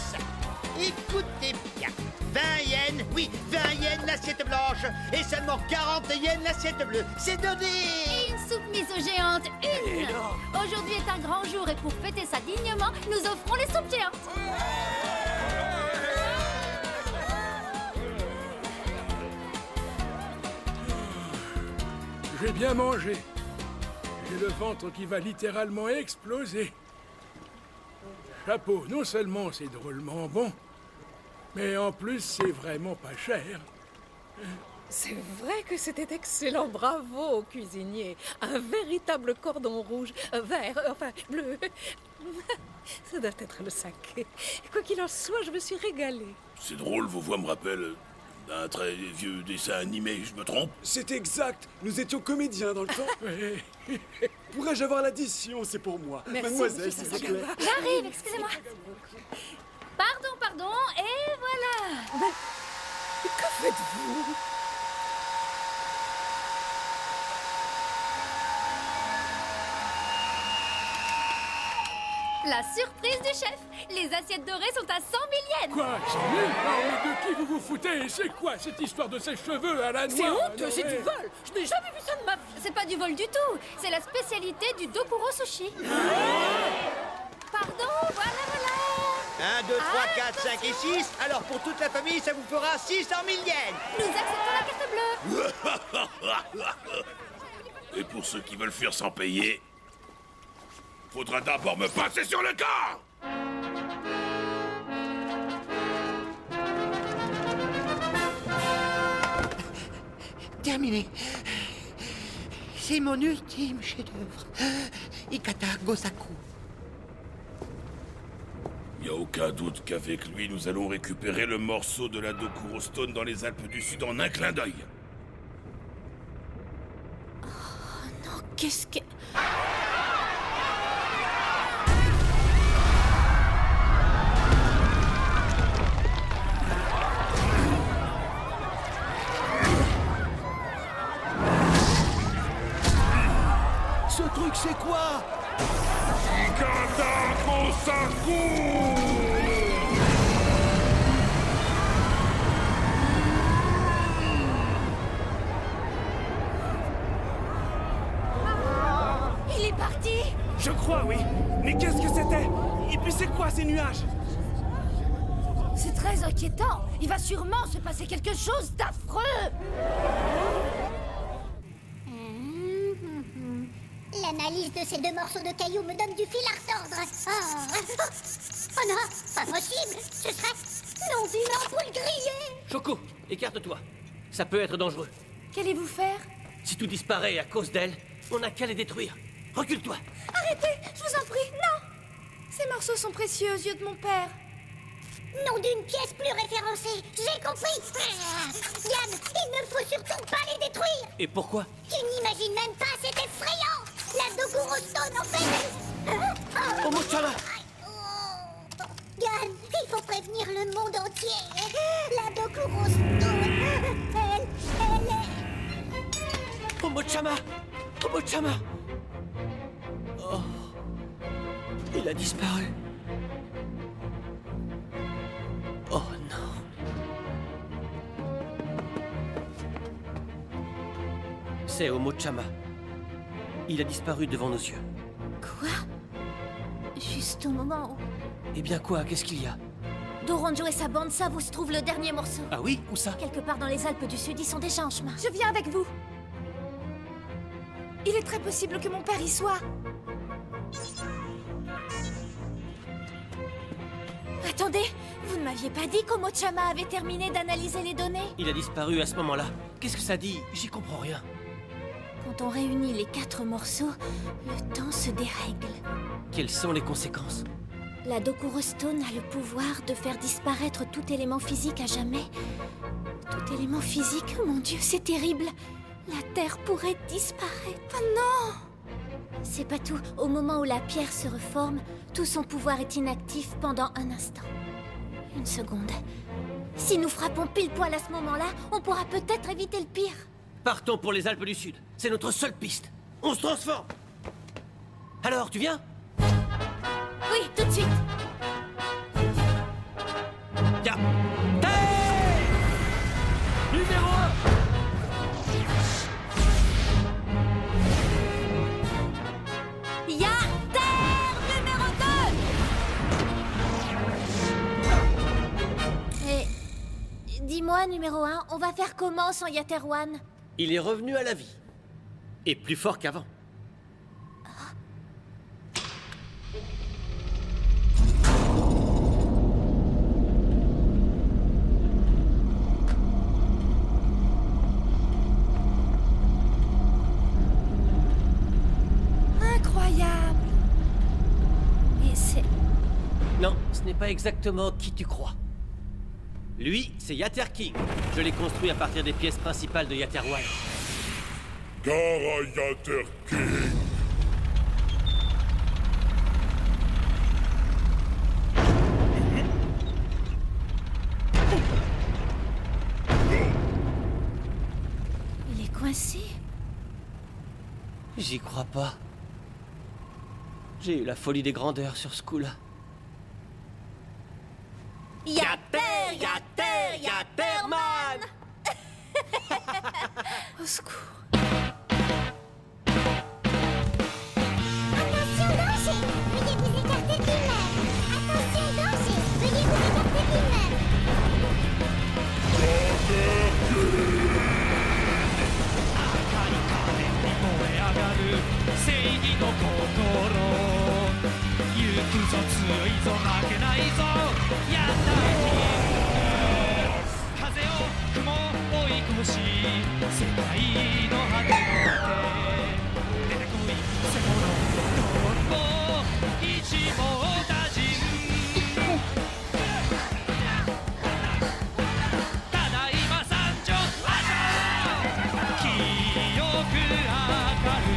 Écoutez bien. 20 yens, oui, 20 yens l'assiette blanche. Et seulement 40 yens l'assiette bleue. C'est donné. Et une soupe miso géante, une! Aujourd'hui est un grand jour et pour fêter ça dignement, nous offrons les soupes géantes. J'ai bien mangé. J'ai le ventre qui va littéralement exploser. Chapeau, non seulement c'est drôlement bon, mais en plus c'est vraiment pas cher. C'est vrai que c'était excellent, bravo, cuisinier. Un véritable cordon rouge, vert, enfin bleu. Ça doit être le saké. Quoi qu'il en soit, je me suis régalée. C'est drôle, vos voix me rappellent un très vieux dessin animé, je me trompe? C'est exact. Nous étions comédiens dans le temps. Pourrais-je avoir l'addition? C'est pour moi. Merci, Mademoiselle, s'il vous plaît. J'arrive, excusez-moi. Pardon, et voilà. Mais que faites-vous? La La surprise du chef. Les assiettes dorées sont à 100 000 yens. Quoi, 100 000? Non, mais de qui vous vous foutez? C'est quoi cette histoire de ses cheveux à la noix? C'est honteux, Non, c'est mais- du vol. Je n'ai jamais vu ça de ma vie. C'est pas du vol du tout. C'est la spécialité du Dokuro Sushi. Pardon, voilà. 1, 2, 3, 4, 5 et 6. Alors pour toute la famille, ça vous fera 600 000 yens. Nous acceptons la carte bleue. Et pour ceux qui veulent fuir sans payer, faudra d'abord me passer sur le corps. Terminé. C'est mon ultime chef-d'œuvre. Ikata Gosaku. Y a aucun doute qu'avec lui, nous allons récupérer le morceau de la Dokuro Stone dans les Alpes du Sud en un clin d'œil. Non, qu'est-ce que... Ce truc, c'est quoi? Ikata Gosaku! Il est parti. Je crois, oui. Mais qu'est-ce que c'était? Et puis c'est quoi ces nuages? C'est très inquiétant. Il va sûrement se passer quelque chose d'affreux. L'analyse de ces deux morceaux de cailloux me donne du fil à retordre. Oh non, pas possible. Ce serait non vivant pour le griller. Choco, écarte-toi. Ça peut être dangereux. Qu'allez-vous faire? Si tout disparaît à cause d'elle, on n'a qu'à les détruire. Recule-toi. Arrêtez, je vous en prie, non! Ces morceaux sont précieux aux yeux de mon père. Nom d'une pièce plus référencée. J'ai compris. Yann, il ne faut surtout pas les détruire. Et pourquoi? Tu n'imagines même pas, c'est effrayant. La Dokuro Stone, en fait... Omo-sama! Yann, il faut prévenir le monde entier. La Dokuro Stone, elle est... Omo-sama! Omo-sama! Oh... Il a disparu. Oh non. C'est Omo-sama. Il a disparu devant nos yeux. Quoi? Juste au moment où Eh bien quoi? Qu'est-ce qu'il y a? Doronjo et sa bande savent où se trouve le dernier morceau. Ah oui? Où ça? Quelque part dans les Alpes du Sud, ils sont déjà en chemin. Je viens avec vous. Il est très possible que mon père y soit. Attendez, vous ne m'aviez pas dit qu'Omo-chama avait terminé d'analyser les données? Il a disparu à ce moment-là. Qu'est-ce que ça dit? J'y comprends rien. Quand on réunit les 4 morceaux, le temps se dérègle. Quelles sont les conséquences? La Dokuro Stone a le pouvoir de faire disparaître tout élément physique à jamais. Tout élément physique, mon Dieu, c'est terrible. La Terre pourrait disparaître. Oh non! C'est pas tout. Au moment où la pierre se reforme, tout son pouvoir est inactif pendant un instant. Une seconde. Si nous frappons pile poil à ce moment-là, on pourra peut-être éviter le pire. Partons pour les Alpes du Sud. C'est notre seule piste. On se transforme. Alors, tu viens? Oui, tout de suite. Ya! Terre! Numéro 1. Ya Terre numéro 2. Et... dis-moi, numéro 1, on va faire comment sans Yaterwan? Il est revenu à la vie. Et plus fort qu'avant. Incroyable! Mais c'est... Non, ce n'est pas exactement qui tu crois. Lui, c'est Yater King. Je l'ai construit à partir des pièces principales de Yaterwan. Gara Yater King. il est coincé. J'y crois pas. J'ai eu la folie des grandeurs sur ce coup-là. Yater, Yater, Yaterman! Au secours. Attention, danger! Veuillez vous écarter de lui-même! Attention, danger! Veuillez vous écarter de lui-même! 正義の心行くぞ強いぞ負けないぞやった風を雲を追い越し世界の果ての手出てこい瀬戸の泥棒一網打尽ただいま参上清く明る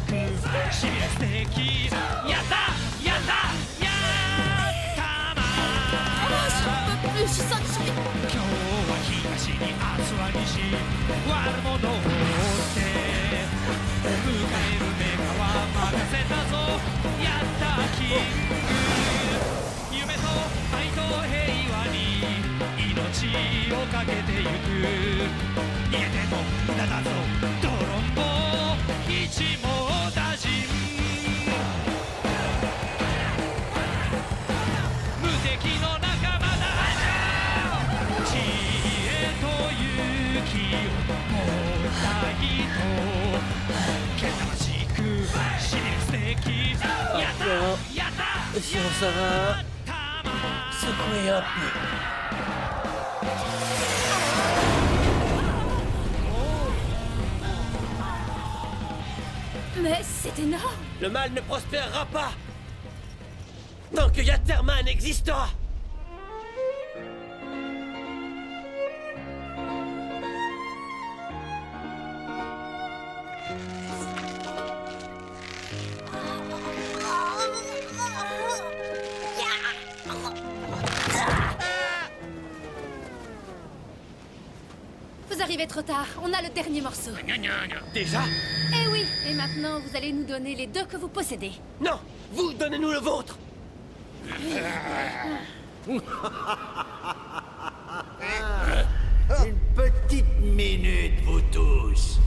くシリアス的やったやったやったま今日は東に明日は西悪者を追って迎えるメカは任せたぞやったキング夢と愛と平和に命をかけてゆく逃げても無駄だぞドロンボ一網打尽無敵の仲間だ知恵と勇気を持った人けたましくシリアス的やったやった Si on ça va, secouez un peu. Mais c'est énorme! Le mal ne prospérera pas tant que Yaterman existera. Vous arrivez trop tard, on a le dernier morceau. Déjà? Eh oui, et maintenant vous allez nous donner les deux que vous possédez. Non, vous donnez-nous le vôtre. Une petite minute, vous tous.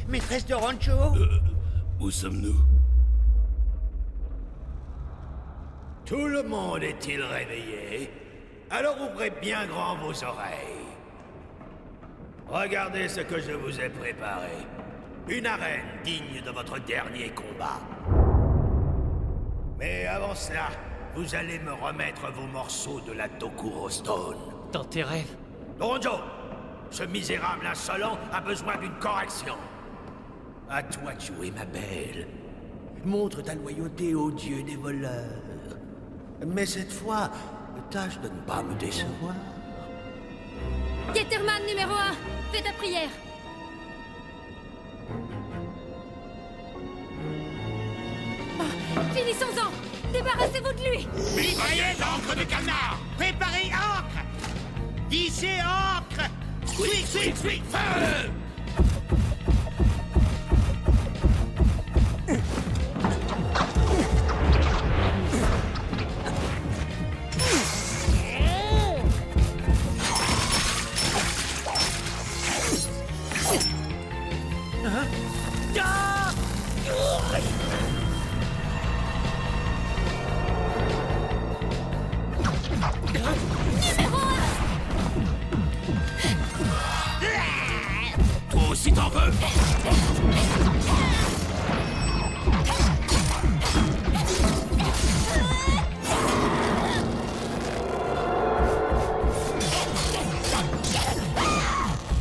Maîtresse de Rancho? Où sommes-nous? Tout le monde est-il réveillé? Alors ouvrez bien grand vos oreilles. Regardez ce que je vous ai préparé. Une arène digne de votre dernier combat. Mais avant cela, vous allez me remettre vos morceaux de la Dokuro Stone. Dans tes rêves? Ronjo, ce misérable insolent a besoin d'une correction. À toi de jouer, ma belle. Montre ta loyauté au dieu des voleurs. Mais cette fois, tâche de ne pas me décevoir. Yaterman numéro 1, fais ta prière. Finissons-en. Débarrassez-vous de lui. Mitraillez l'encre de canard. Préparez encre. Vissez encre. Squeak, squeak, squeak, feu!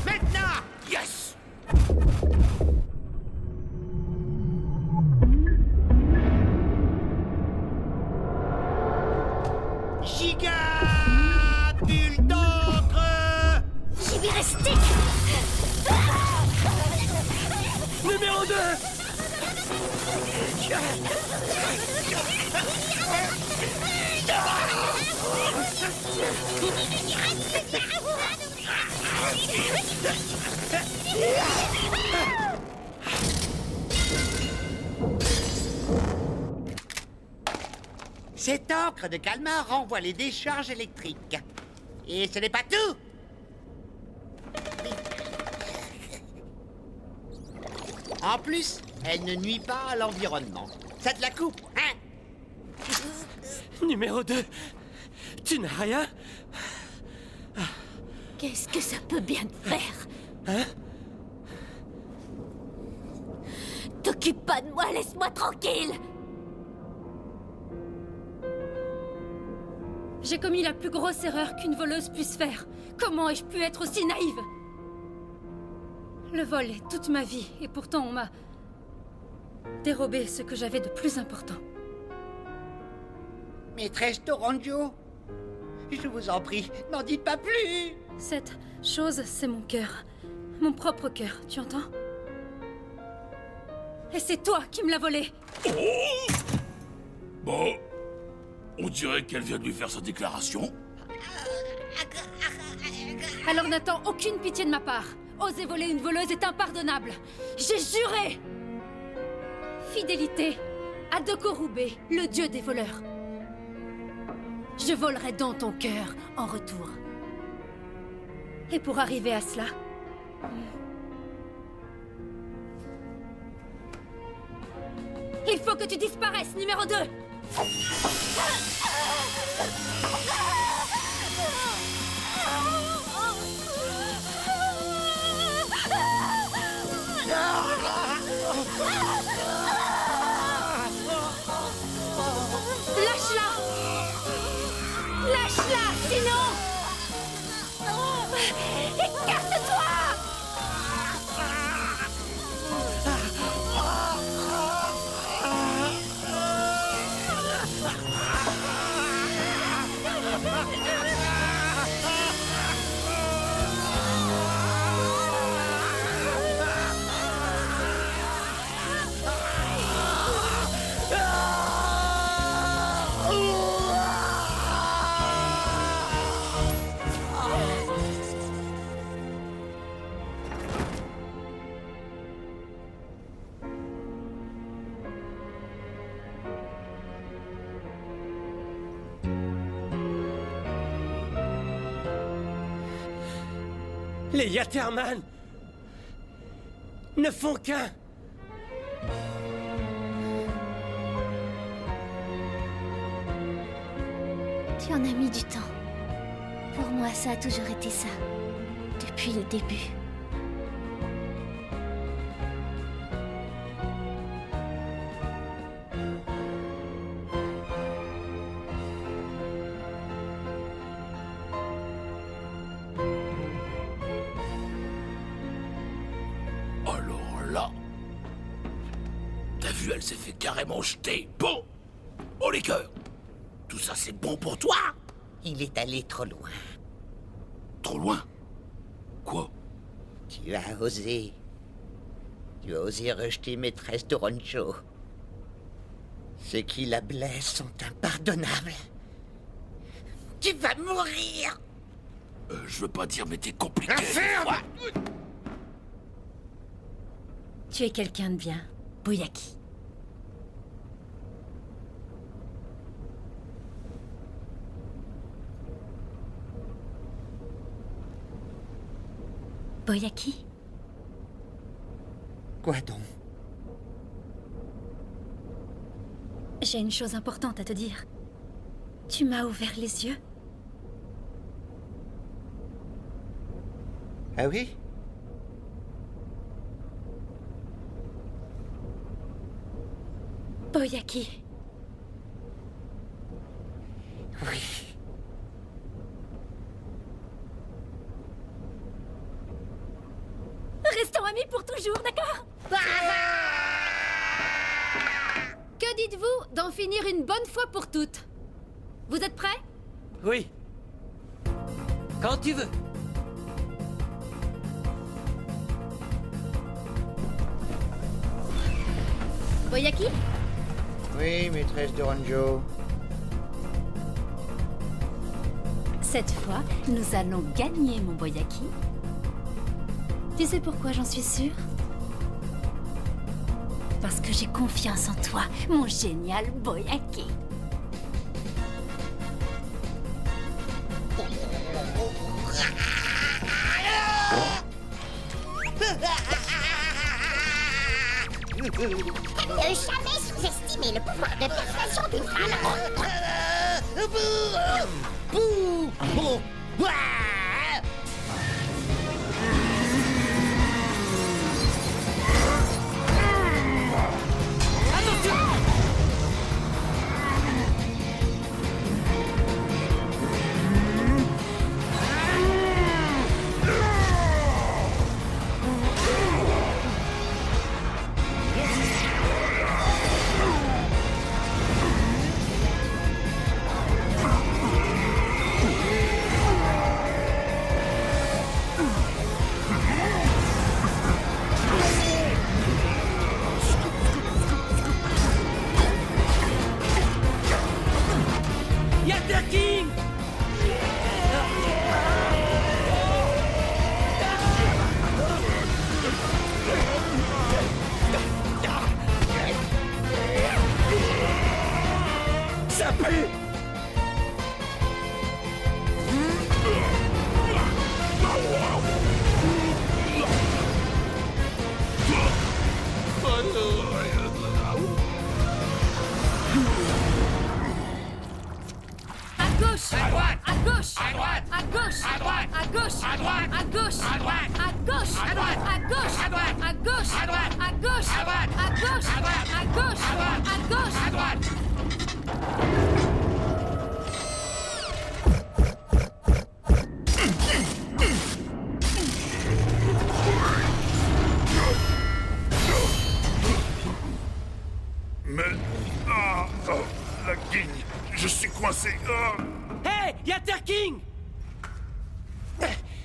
Maintenant! Yes! Giga bulle d'encre! J'y vais rester. Numéro 2! Cette encre de calmar renvoie les décharges électriques. Et ce n'est pas tout! En plus, elle ne nuit pas à l'environnement. Ça te la coupe, hein? Numéro 2, tu n'as rien? Qu'est-ce que ça peut bien te faire? Hein? T'occupe pas de moi, laisse-moi tranquille. J'ai commis la plus grosse erreur qu'une voleuse puisse faire. Comment ai-je pu être aussi naïve? Le vol est toute ma vie, et pourtant on m'a dérobé ce que j'avais de plus important. Maîtresse Toranjo, je vous en prie, n'en dites pas plus! Cette chose, c'est mon cœur. Mon propre cœur, tu entends? Et c'est toi qui me l'as volé! Oh! Bon, on dirait qu'elle vient de lui faire sa déclaration. Alors n'attends aucune pitié de ma part. Oser voler une voleuse est impardonnable. J'ai juré! Fidélité à Dokorube, le dieu des voleurs. Je volerai dans ton cœur en retour. Et pour arriver à cela, il faut que tu disparaisses, numéro 2! Lâche-la! Lâche-la, sinon... Écarte-toi! Les Yaterman ne font qu'un. Tu en as mis du temps. Pour moi, ça a toujours été ça. Depuis le début. Alors là... T'as vu, elle s'est fait carrément jeter. Bon! Oh les cœurs! Tout ça, c'est bon pour toi? Il est allé trop loin. Trop loin? Quoi? Tu as osé. Tu as osé rejeter maîtresse Toranjo. Ceux qui la blessent sont impardonnables. Tu vas mourir! Je veux pas dire, mais t'es compliqué. Ferme! Tu es quelqu'un de bien, Boyaki. Boyaki? Quoi donc? J'ai une chose importante à te dire. Tu m'as ouvert les yeux. Ah oui? Boyaki. Oui. Restons amis pour toujours, d'accord? Que dites-vous d'en finir une bonne fois pour toutes? Vous êtes prêts? Oui. Quand tu veux. Boyaki? Oui, maîtresse de Ranjo. Cette fois, nous allons gagner, mon Boyaki. Tu sais pourquoi j'en suis sûre? Parce que j'ai confiance en toi, mon génial Boyaki. Ne jamais sous-estimer le pouvoir de persuasion d'une femme. Yater King! Ça pue! À gauche! À droite! À gauche! À droite! À gauche! À droite! À gauche! À droite! À gauche! À droite! À gauche! À droite! À gauche! À droite! À gauche! À droite! À gauche! À droite! À gauche! À droite! À gauche! À droite! À gauche! À droite! Mais... la guigne. Je suis coincé. Hey, Yater King!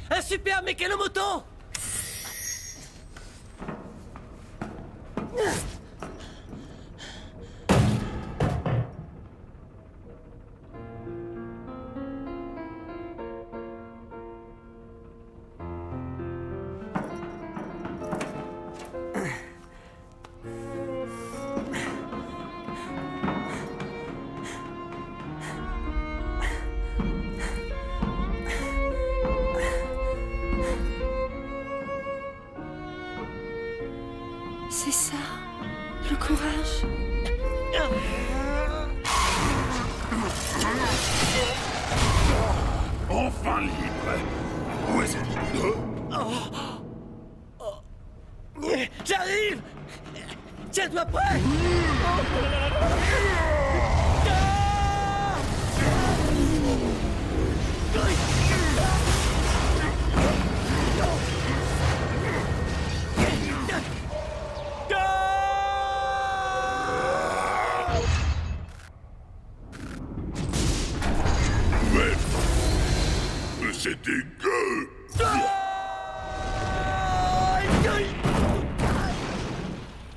Un super Mécanomoto! C'est ça, le courage. Enfin libre. Où est-ce J'arrive! Tiens-toi prêt! Mais c'est dégueu!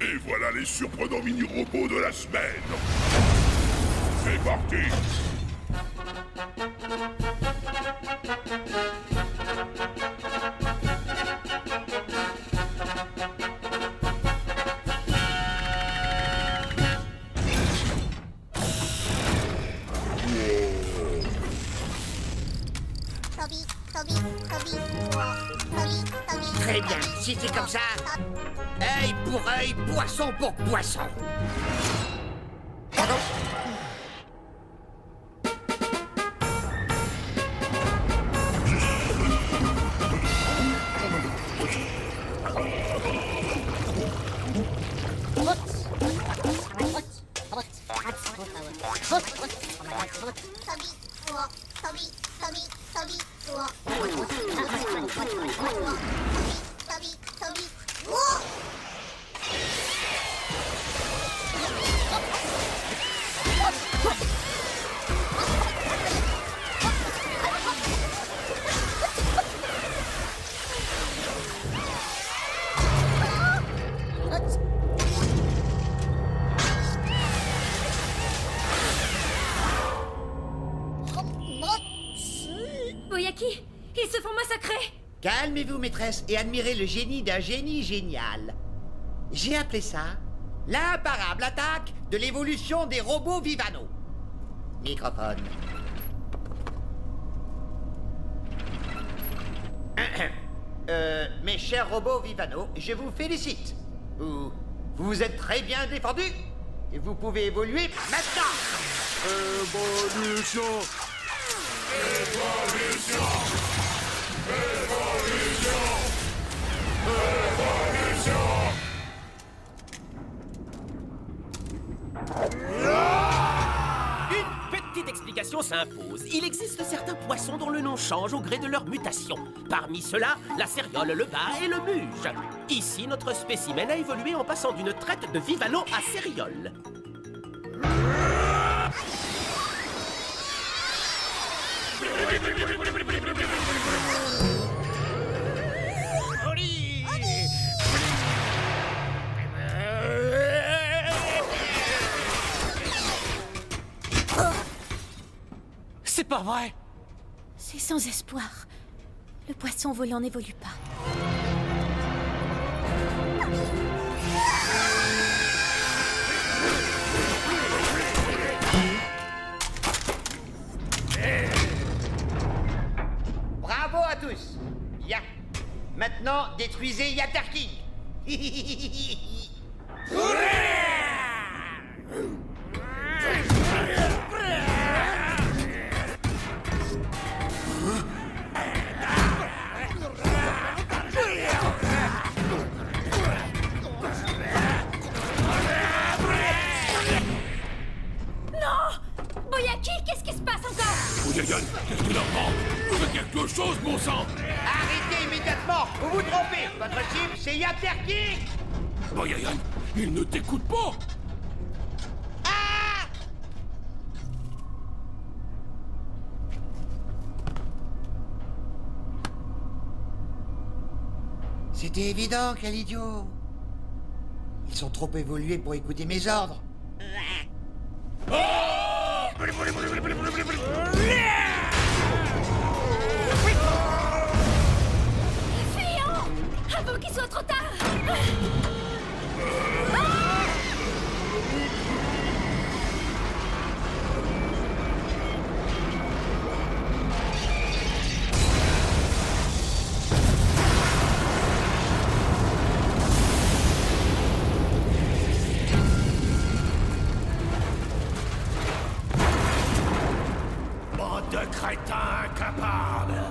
Et voilà les surprenants mini-robots de la semaine! C'est parti! Très bien, si c'est comme ça, œil pour œil, poisson pour poisson. Toby, Toby. Oh! Boyaki, ils se font massacrer! Calmez-vous, maîtresse, et admirez le génie d'un génie génial. J'ai appelé ça l'imparable attaque de l'évolution des robots Vivano. Microphone. Mes chers robots Vivano, je vous félicite. Vous vous êtes très bien défendus. Et vous pouvez évoluer maintenant. Évolution. Évolution. Évolution. Évolution. Une petite explication s'impose. Il existe certains poissons dont le nom change au gré de leur mutation. Parmi ceux-là, la céréole, le bar et le muge. Ici, notre spécimen a évolué en passant d'une traite de vivano à céréole. C'est pas vrai! C'est sans espoir. Le poisson volant n'évolue pas. Bravo à tous. Bien. Maintenant, détruisez Yaterking. Boyaki, qu'est-ce qui se passe encore? Boyayan, qu'est-ce qu'il en prend? Fais quelque chose, mon sang! Arrêtez immédiatement. Vous vous trompez. Votre cible, c'est Yaterking. Boyayan, il ne t'écoute pas! C'était évident, quel idiot. Ils sont trop évolués pour écouter mes ordres. Fuyons! Avant qu'il soit trop tard! Bande de crétins incapables!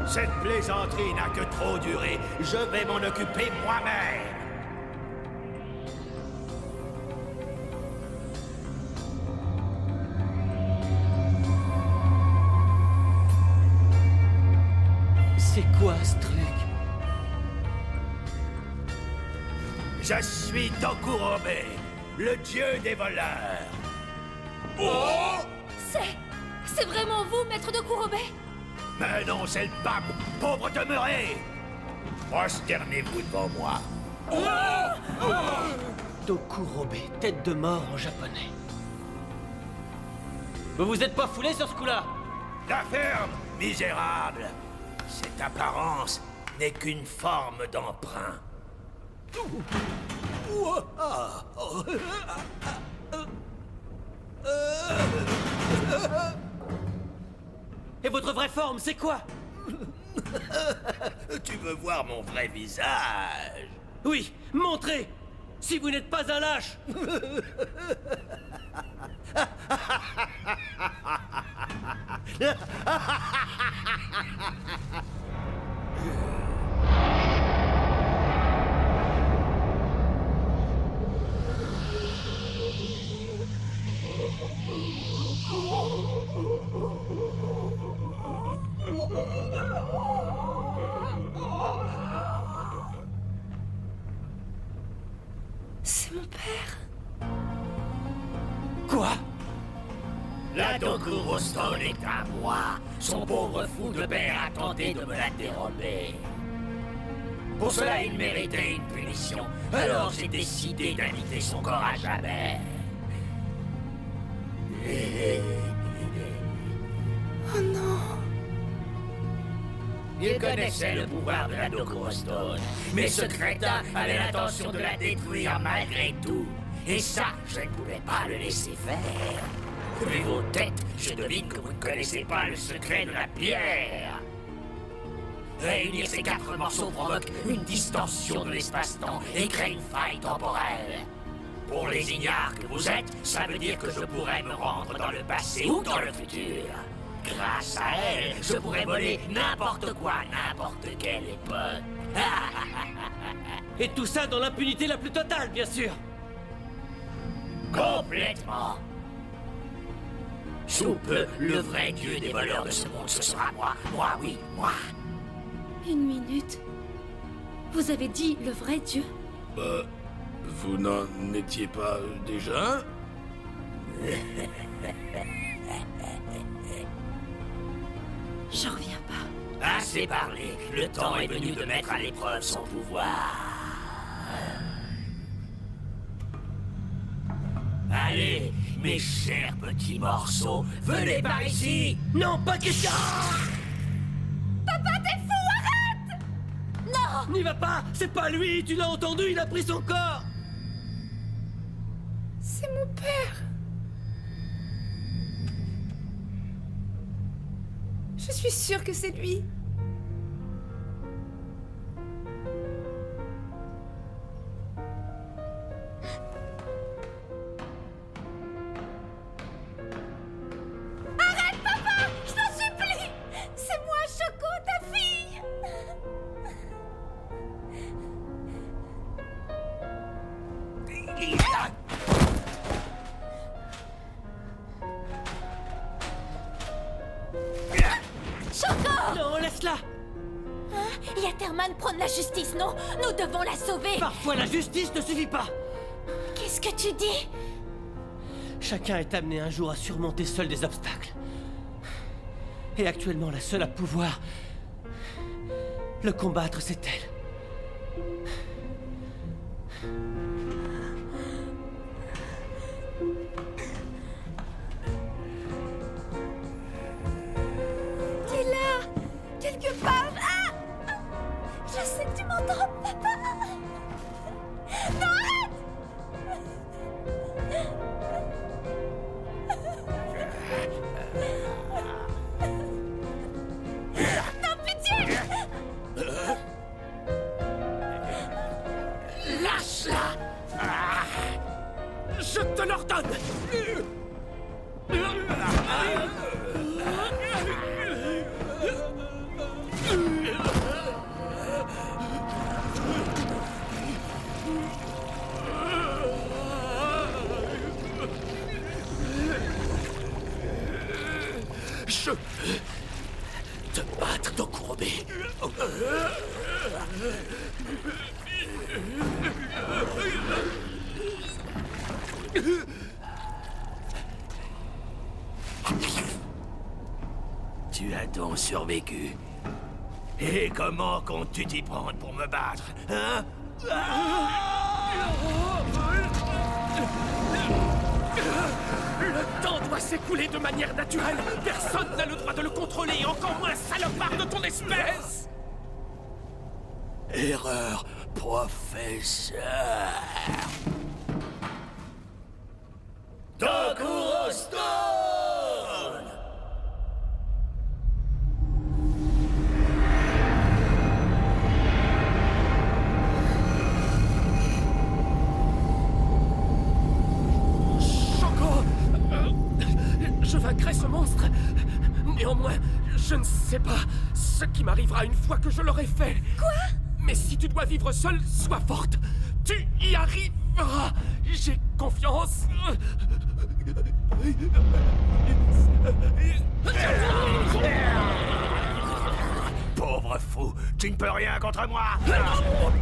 Cette plaisanterie n'a que trop duré. Je vais m'en occuper moi-même. C'est quoi ce truc? Je suis Dokurobe, le dieu des voleurs. Oh! C'est vraiment vous, maître de Kurobe? Mais non, c'est le pape, pauvre demeuré. Prosternez-vous devant moi. Dokurobe, tête de mort en japonais. Vous vous êtes pas foulé sur ce coup-là? La ferme, misérable. Cette apparence n'est qu'une forme d'emprunt. Et votre vraie forme, c'est quoi? Tu veux voir mon vrai visage? Oui, montrez! Si vous n'êtes pas un lâche! C'est mon père. Quoi? La Dokuro Stone est à moi. Son pauvre fou de père a tenté de me la dérober. Pour cela, il méritait une punition. Alors j'ai décidé d'inviter son corps à jamais. Oh non. Il connaissait le pouvoir de la Dokuro Stone, mais ce crétin avait l'intention de la détruire malgré tout. Et ça, je ne pouvais pas le laisser faire. Vu vos têtes, je devine que vous ne connaissez pas le secret de la pierre. Réunir ces 4 morceaux provoque une distension de l'espace-temps et crée une faille temporelle. Pour les ignares que vous êtes, ça veut dire que je pourrais me rendre dans le passé ou dans le futur. Grâce à elle, je pourrais voler n'importe quoi, n'importe quelle époque. Et tout ça dans l'impunité la plus totale, bien sûr. Complètement. Sous peu, le vrai dieu des voleurs de ce monde, ce sera moi. Moi, oui, moi. Une minute. Vous avez dit le vrai dieu? Vous n'en étiez pas déjà? J'en reviens pas. Assez parlé. Le temps est venu de mettre à l'épreuve son pouvoir. Allez, mes chers petits morceaux, venez par ici. Non, pas question. Papa, t'es fou, arrête! Non! N'y va pas. C'est pas lui. Tu l'as entendu. Il a pris son corps. C'est mon père. Je suis sûre que c'est lui. Arrête, papa! Je t'en supplie! C'est moi, Choco, ta fille! Choco! Non, laisse-la. Hein? Yatterman prône la justice, non? Nous devons la sauver! Parfois, la justice ne suffit pas. Qu'est-ce que tu dis? Chacun est amené un jour à surmonter seul des obstacles. Et actuellement, la seule à pouvoir le combattre, c'est elle. T'es là! Quelque part! Ah! Je sais que tu m'entends, papa! Non, arrête! Non, pitié! Lâche-la! Je te l'ordonne! Je peux te battre, Dokurobe. Tu as donc survécu. Et comment comptes-tu t'y prendre pour me battre, hein? Le temps doit s'écouler de manière naturelle. Personne n'a le droit de le contrôler, encore moins salopard de ton espèce. Erreur, professeur. Dokuro Stone! Je vaincrai ce monstre. Néanmoins, je ne sais pas ce qui m'arrivera une fois que je l'aurai fait. Quoi? Mais si tu dois vivre seule, sois forte. Tu y arriveras. J'ai confiance. Pauvre fou, tu ne peux rien contre moi.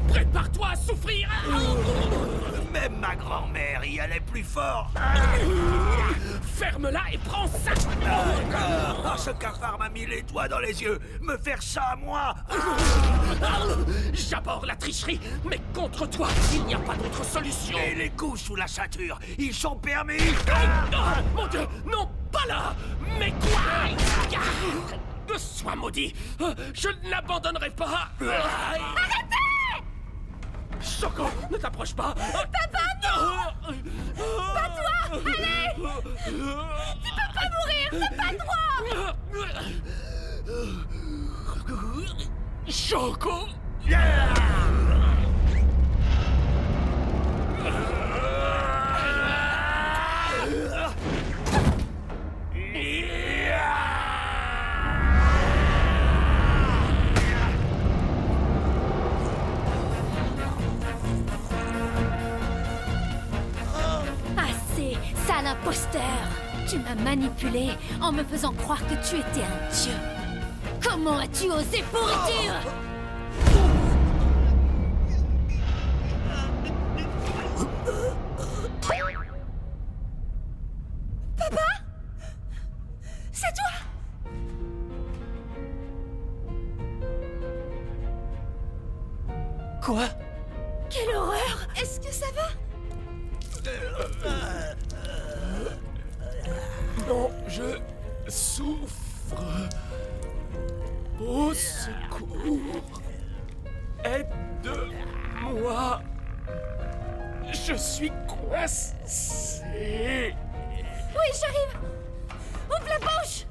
Prépare-toi à souffrir. Même ma grand-mère y allait plus fort. Ferme-la et prends ça. Oh, ce cafard m'a mis les doigts dans les yeux. Me faire ça à moi. J'abhorre la tricherie, mais contre toi, il n'y a pas d'autre solution. Et les coups sous la ceinture, ils sont permis. Mon Dieu, non, pas là. Mais quoi? Sois maudit. Je ne l'abandonnerai pas. Arrêtez! Choco, ne t'approche pas. Papa, non! Pas toi! Allez! Tu peux pas mourir! C'est pas droit! Choco! Assez, sale imposteur! Tu m'as manipulé en me faisant croire que tu étais un dieu. Comment as-tu osé pourriture? Papa? C'est toi? Quoi? Quelle horreur! Est-ce que ça va? Non, je souffre. Au secours. Aide-moi. Je suis coincé. Oui, j'arrive! Ouvre la bouche!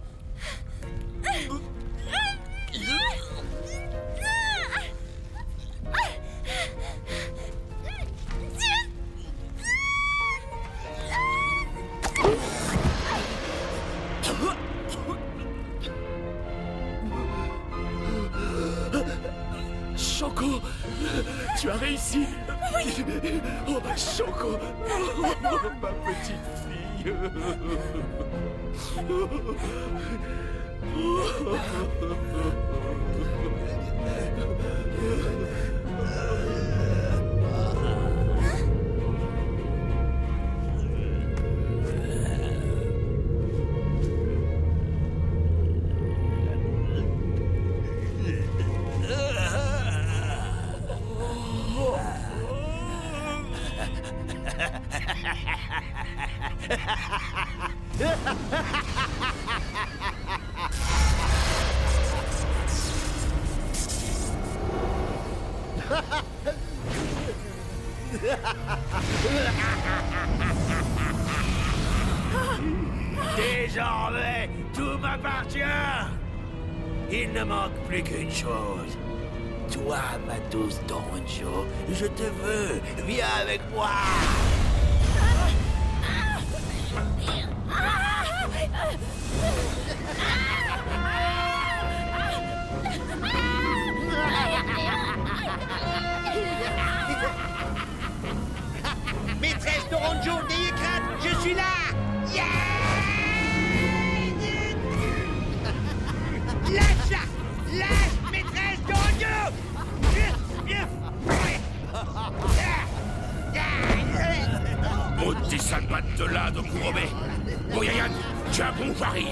Choco, tu as réussi. Oui. Oh, Choco, ma petite fille. Désormais, tout m'appartient. Il ne manque plus qu'une chose. Toi, ma douce Donjo, je te veux. Viens avec moi. Maîtresse Doronjo, n'ayez crainte, je suis là. Lâche-la! Lâche, maîtresse Doronjo! Maudit salbat de là de Kurobe. Boyayan, tiens bon, j'arrive.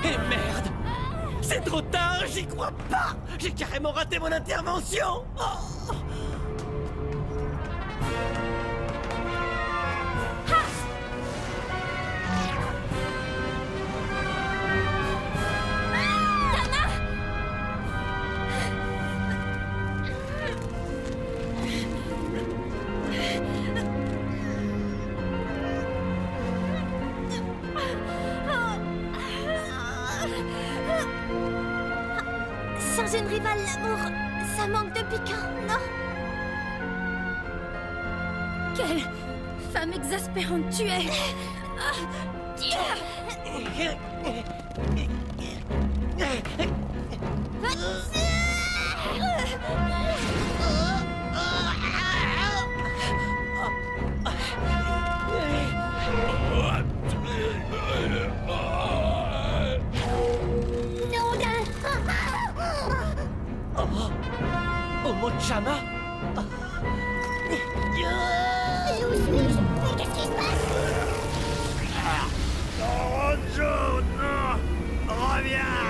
Eh merde! C'est trop tard, j'y crois pas! J'ai carrément raté mon intervention! Oh. Sans une rivale, l'amour, ça manque de piquant, non? Quelle femme exaspérante tu es! Omochama? Et où suis-je? Mais qu'est-ce qui se passe? Toronjo, non! Reviens!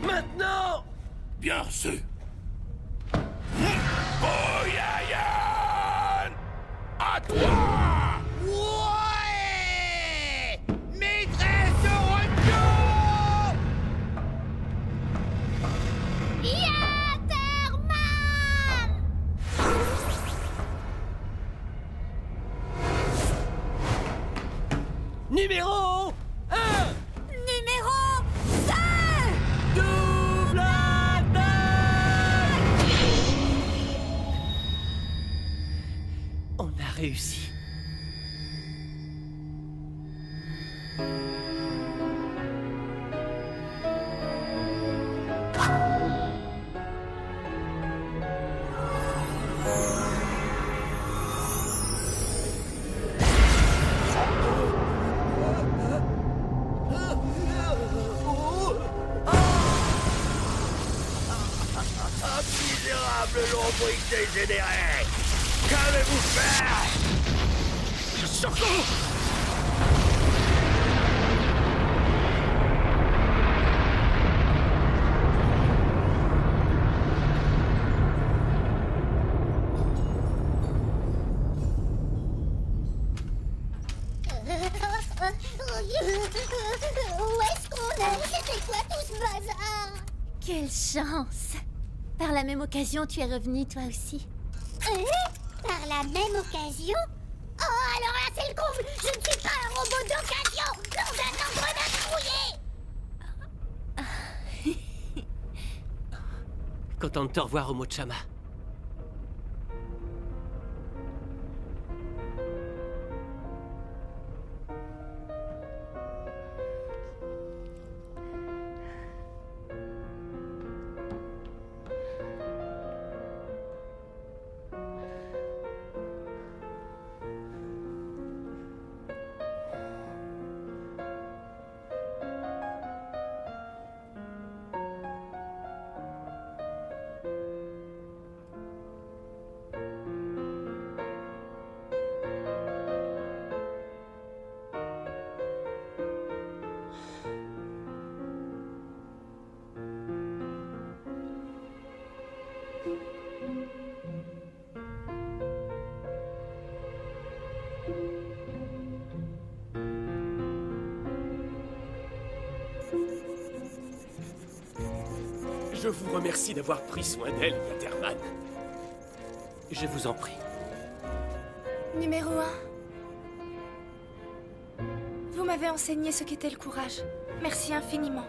Maintenant! Bien sûr. Boyayan! À toi! Ouais! Maîtresse Toronjo! Yaterman! Numéro 1! Numéro 2! Double attaque! On a réussi. Misérable lombric dégénéré! Qu'allez-vous faire? Secours! Où est-ce qu'on est? C'était quoi tout ce bazar? Quelle chance! Par la même occasion, tu es revenu toi aussi. Par la même occasion? Oh, alors là, c'est le comble! Je ne suis pas un robot d'occasion! Nom d'un engrenage rouillé! Content de te revoir, Omochama. Je vous remercie d'avoir pris soin d'elle, Yaterman. Je vous en prie. Numéro 1. Vous m'avez enseigné ce qu'était le courage. Merci infiniment.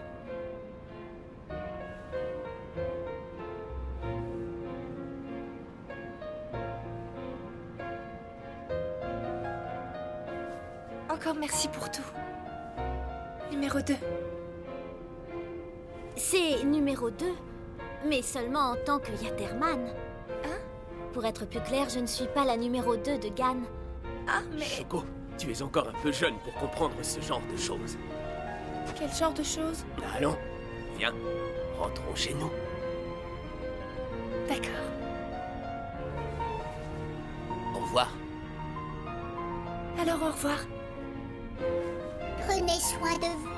Encore merci pour tout. Numéro 2. C'est numéro 2, mais seulement en tant que Yaterman. Hein? Pour être plus clair, je ne suis pas la numéro 2 de Gan. Ah, mais... Choco, tu es encore un peu jeune pour comprendre ce genre de choses. Quel genre de choses? Allons, viens, rentrons chez nous. D'accord. Au revoir. Alors au revoir. Prenez soin de vous.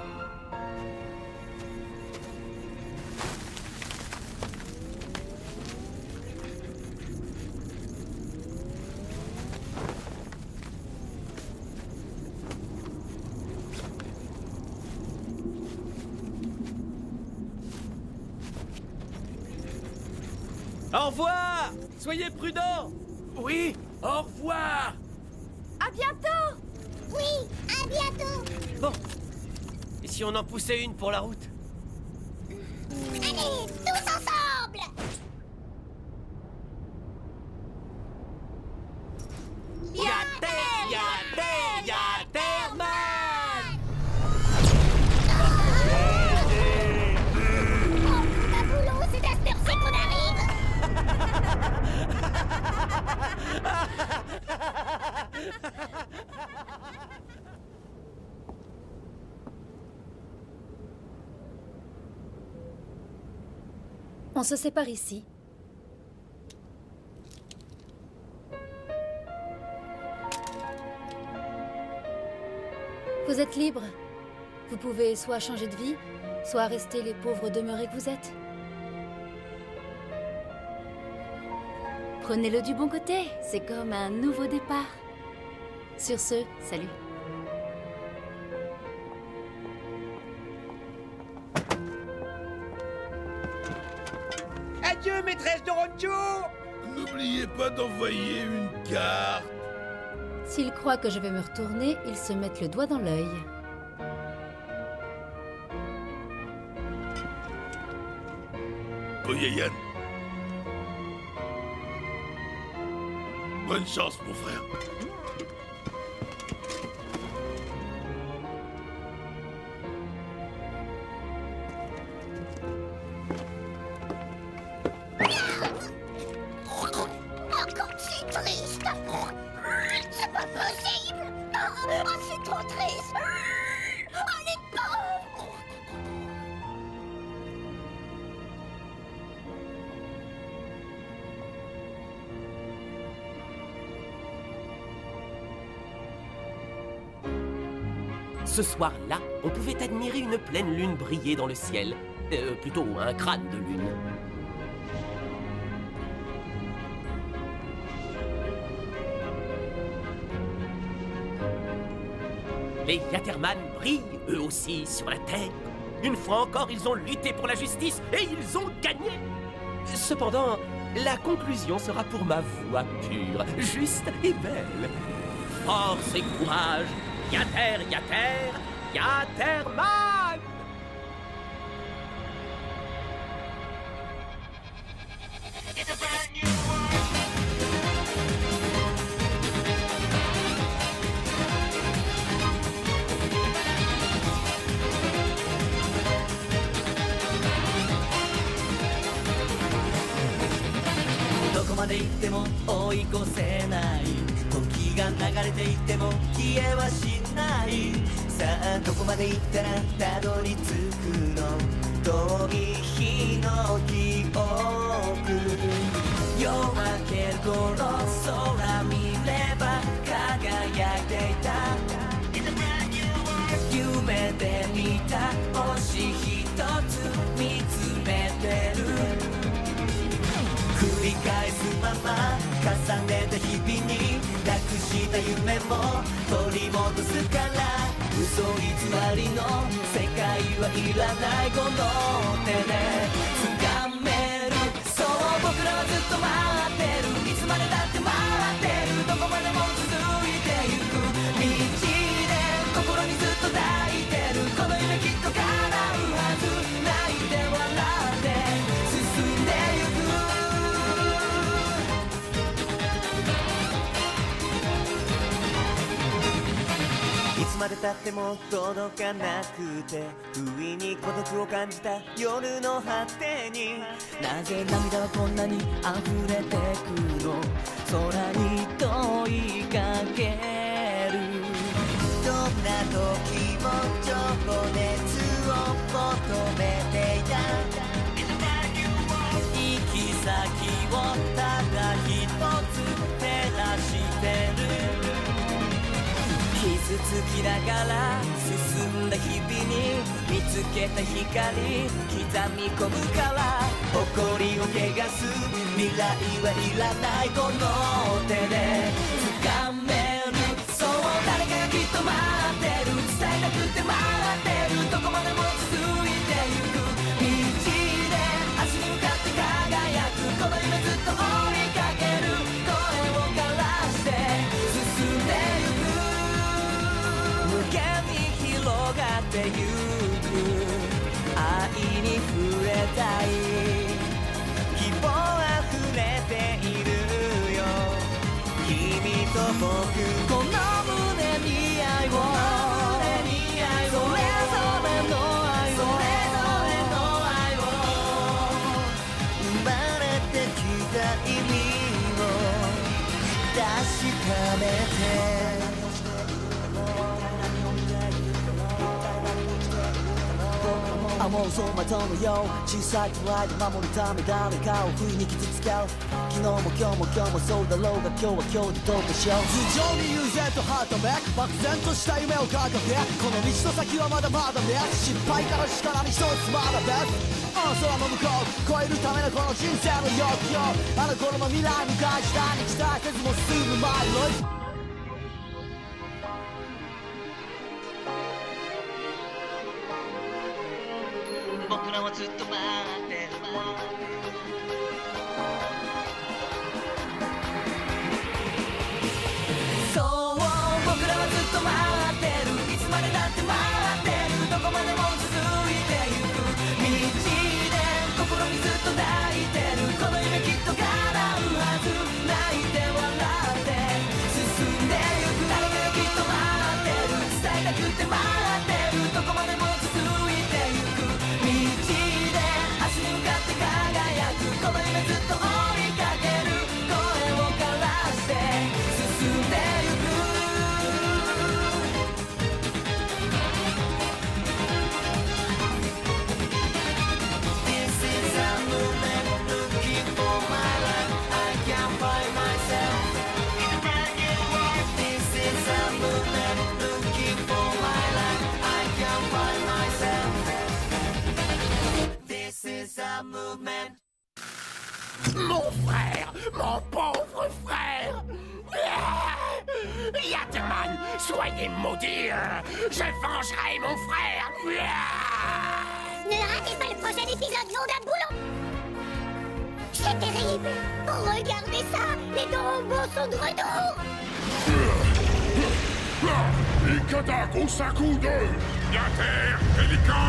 Au revoir! Soyez prudents! Oui, au revoir! À bientôt! Oui, à bientôt! Bon. Et si on en poussait une pour la route? Allez, tous ensemble! Yaterman! La boulot, c'est à cette heure-ci qu'on arrive! On se sépare ici. Vous êtes libre. Vous pouvez soit changer de vie, soit rester les pauvres demeurés que vous êtes. Prenez-le du bon côté, c'est comme un nouveau départ. Sur ce, salut. Adieu, maîtresse Doroncho! N'oubliez pas d'envoyer une carte. S'ils croient que je vais me retourner, ils se mettent le doigt dans l'œil. Boyayan. Bonne chance, mon frère. Encore c'est triste. C'est pas possible. Oh, c'est trop triste. Oh, les pauvres. Ce soir-là, on pouvait admirer une pleine lune briller dans le ciel. Plutôt un crâne de lune. Les Yaterman brillent, eux aussi, sur la terre. Une fois encore, ils ont lutté pour la justice et ils ont gagné. Cependant, la conclusion sera pour ma voix pure, juste et belle. Force et courage, Yater, Yater, Yaterman!どこまで行っても追い越せない時が流れていっても消えはしないさあどこまで行ったらたどり着くの遠い日の記憶夜明ける頃空見れば輝いていた夢で見た星一つ見つめてる繰り返すまま重ねた日々になくした夢も取り戻すから嘘偽りの世界はいらないこの手で掴めるそう僕らはずっと待ってるいつまでだって待ってるどこまでも続いてゆく道で心にずっと抱いてるこの夢きっと叶うはず泣いて笑って進んでゆくいつまで経っても届かなくて不意に孤独を感じた夜の果てになぜ涙はこんなに溢れてくの空に問いかけるどんな時も情熱を求めていた行き先をただ一つ照らしてる傷つきながら進んだ日々に見つけた光刻み込むから誇りを汚す未来はいらないこの手で掴めるそう誰かがきっと待ってる伝えたくて待ってるどこまでも続いてゆく道で明日に向かって輝くこの夢ずっと追いかける声を枯らして進んでゆく無限に広がってゆく愛に触れたい希望あふれているよ君と僕この胸に愛をそれぞれの愛を生まれてきた意味を確かめて青もう走馬灯のよう小さいトライで守るため誰かを不意に傷つける昨日も今日もそうだろうが今日は今日でどうでしょう頭上に悠然とハートメイク漠然とした夢を掲げこの道の先はまだまだです失敗からしからに一つまだです空の向こう超えるためのこの人生の欲求あの頃の未来向かい時代に期待せずもうすぐマイル僕らはずっと待ってるそう僕らはずっと待ってるいつまでだって待ってるどこまでも続いてゆく道で心にずっと抱いてるこの夢きっと叶うはず泣いて笑って進んでゆく誰かがきっと待ってる伝えたくて待ってるどこまでも続いてゆく道で明日に向かって輝くこの夢ずっと追いかける声を枯らして進んでゆくMon frère, mon pauvre frère. Yatterman, soyez maudits. Je vengerai mon frère. Ne ratez pas le prochain épisode, nom d'un boulot. C'est terrible. Regardez ça, les deux robots sont de retour. Ikata Gosaku 2 Yatter Pélican.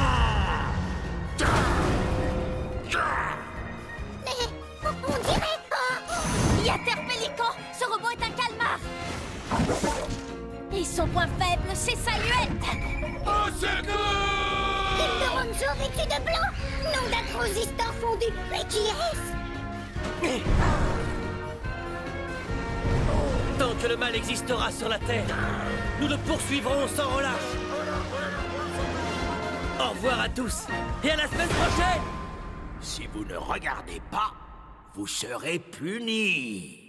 On dirait pas. Yatter Pélican, ce robot est un calmar. Et son point faible, c'est sa huette. Au secours! Une de Ronzo vêtue de blanc. Nom d'un transistor fondu. Mais qui est-ce? Tant que le mal existera sur la Terre, nous le poursuivrons sans relâche. Au revoir à tous et à la semaine prochaine. Si vous ne regardez pas, vous serez punis.